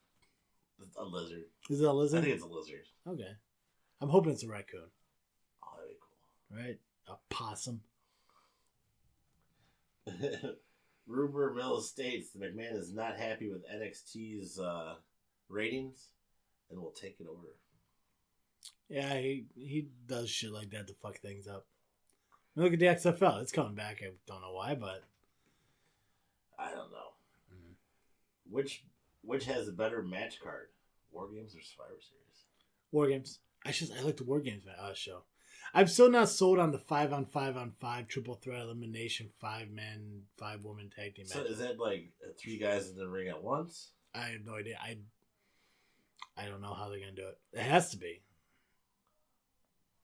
A lizard. Is it a lizard? I think it's a lizard. Okay. I'm hoping it's a raccoon. Oh, that'd be cool. Right? A possum. Rumor Mill states that McMahon is not happy with NXT's ratings and will take it over. Yeah, he does shit like that to fuck things up. Look at the XFL. It's coming back. I don't know why, but I don't know. Mm-hmm. Which has a better match card? War Games or Survivor Series? War Games. I like the War Games show. I'm still not sold on the 5-on-5-on-5 triple threat elimination 5-man 5-woman tag team match. So is that like 3 guys in the ring at once? I have no idea. I don't know how they're gonna do it. It has to be.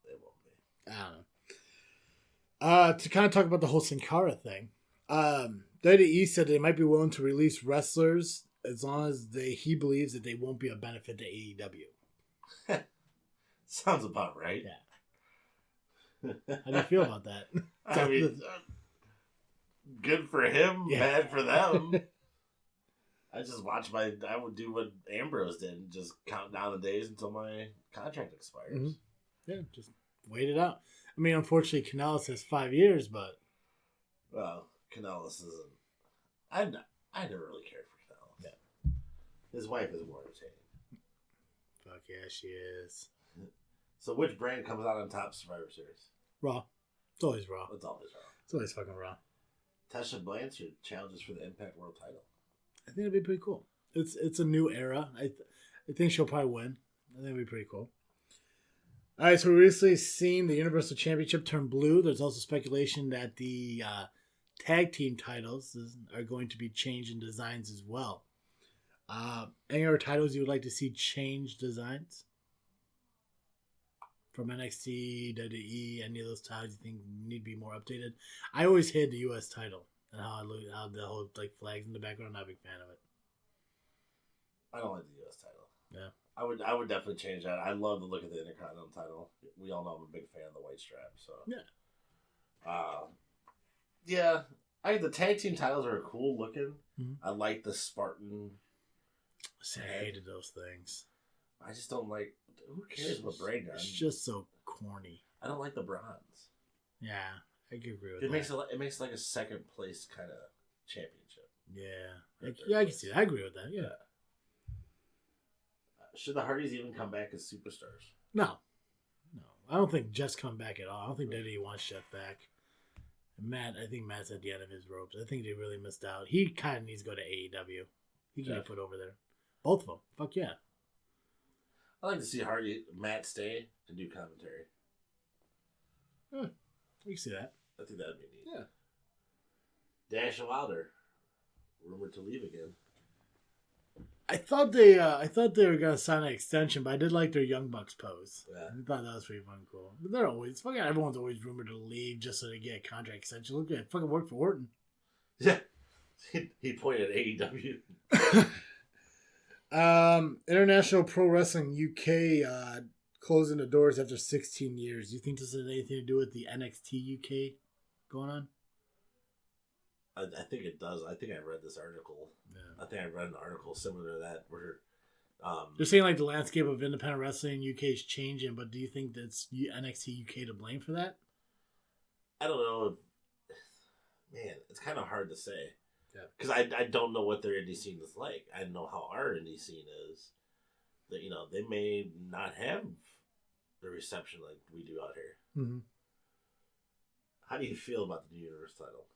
It won't be. I don't know. To kind of talk about the whole Sin Cara thing, WWE said they might be willing to release wrestlers as long as he believes that they won't be a benefit to AEW. Sounds about right. Yeah. How do you feel about that? I mean, good for him, yeah. Bad for them. I would do what Ambrose did and just count down the days until my contract expires. Mm-hmm. Yeah, just wait it out. I mean, unfortunately, Canellis has 5 years, but... Well, Canellis isn't... I never really cared for Canellis. Yeah. His wife is more entertaining. Fuck yeah, she is. So which brand comes out on top Survivor Series? Raw. It's always Raw. It's always Raw. It's always fucking Raw. Tasha Blanchard challenges for the Impact World title. I think it'd be pretty cool. It's a new era. I think she'll probably win. I think it'd be pretty cool. All right, so we recently seen the Universal Championship turn blue. There's also speculation that the tag team titles are going to be changed in designs as well. Any other titles you would like to see change designs? From NXT, WWE, any of those titles you think need to be more updated? I always hate the U.S. title and how the whole like flags in the background. I'm not a big fan of it. I don't like the U.S. title. Yeah, I would definitely change that. I love the look of the Intercontinental title. We all know I'm a big fan of the white strap. So yeah, the tag team titles are cool looking. Mm-hmm. I like the Spartan. I hated those things. I just don't like. Who cares what brand? It's just so corny. I don't like the bronze. Yeah, I can agree with that. It makes like a second place kind of championship. Yeah, I can see that. I agree with that. Yeah. Should the Hardys even come back as superstars? No. I don't think Jeff's come back at all. I don't think WWE wants Jeff back. I think Matt's at the end of his ropes. I think they really missed out. He kind of needs to go to AEW. He can get put over there. Both of them. Fuck yeah. I like to see Matt stay and do commentary. We can see that. I think that'd be neat. Yeah. Dash Wilder, rumored to leave again. I thought they were gonna sign an extension, but I did like their Young Bucks pose. Yeah. I thought that was pretty fun, cool. But they're always everyone's always rumored to leave just so they get a contract extension. Look at it, fucking work for Orton. Yeah. He pointed at AEW. International Pro Wrestling UK closing the doors after 16 years. Do you think this has anything to do with the NXT UK going on? I think it does. I think I read this article. Yeah. I think I read an article similar to that where they're saying like the landscape of independent wrestling in UK is changing, but do you think that's NXT UK to blame for that? I don't know. Man, it's kind of hard to say. Because I don't know what their indie scene is like. I know how our indie scene is. That they may not have the reception like we do out here. Mm-hmm. How do you feel about the new Universe title?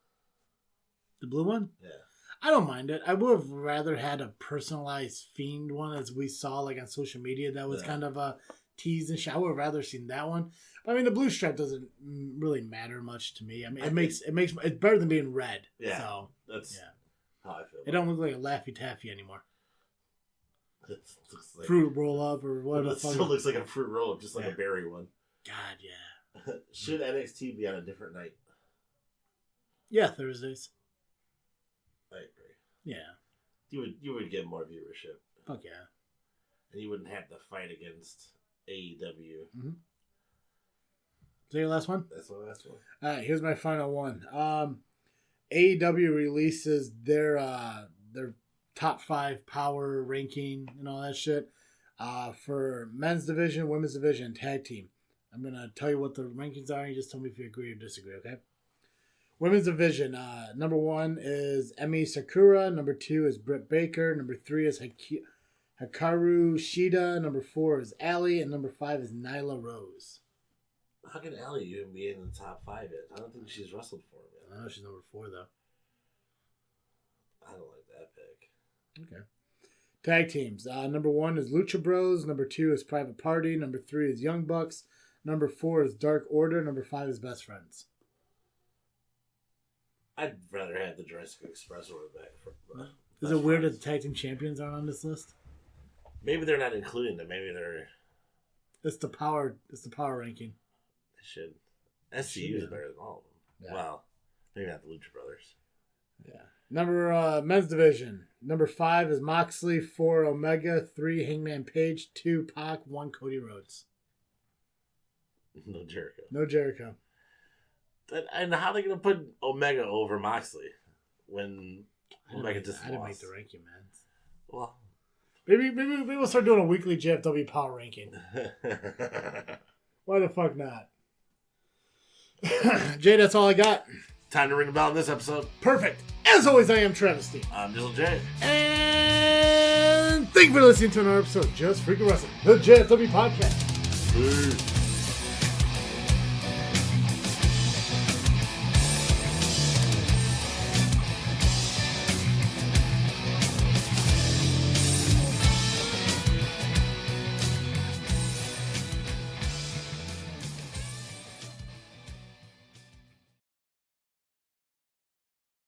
The blue one? Yeah. I don't mind it. I would have rather had a personalized Fiend one, as we saw like on social media. That was kind of a tease and shit. I would have rather seen that one. But, I mean, the blue stripe doesn't really matter much to me. I mean, it's better than being red. Yeah, so that's how I feel. It don't look like a Laffy Taffy anymore. It looks like fruit roll up or whatever. It still looks like a fruit roll up, just like a berry one. God, yeah. Should NXT be on a different night? Yeah, Thursdays. I agree. Yeah. You would get more viewership. Fuck yeah. And you wouldn't have to fight against AEW. Mm-hmm. Is that your last one? That's my last one. All right, here's my final one. AEW releases their top 5 power ranking and all that shit for men's division, women's division, and tag team. I'm going to tell you what the rankings are, and you just tell me if you agree or disagree, okay? Women's division, number 1 is Emi Sakura, number 2 is Britt Baker, number 3 is Hikaru Shida, number 4 is Allie, and number 5 is Nyla Rose. How can Allie even be in the top 5 yet? I don't think she's wrestled for him yet. I know she's number 4, though. I don't like that pick. Okay. Tag teams. Number 1 is Lucha Bros. Number 2 is Private Party. Number 3 is Young Bucks. Number 4 is Dark Order. Number 5 is Best Friends. I'd rather have the Jurassic Express order back. Is it weird that the tag team champions aren't on this list? Maybe they're not including them. Maybe they're... It's the power ranking. They should. SCU is better than all of them. Yeah. Well, maybe not the Lucha Brothers. Yeah. Number men's division. Number 5 is Moxley. 4 Omega. 3 Hangman Page. 2 Pac. 1 Cody Rhodes. No Jericho. No Jericho. And how are they going to put Omega over Moxley when Omega just lost? I didn't make the ranking, man. Well, maybe we'll start doing a weekly JFW power ranking. Why the fuck not? Jay, that's all I got. Time to ring the bell in this episode. Perfect. As always, I am Travesty. I'm Dizzle J. And thank you for listening to another episode of Just Freakin' Wrestling, the JFW podcast. Peace.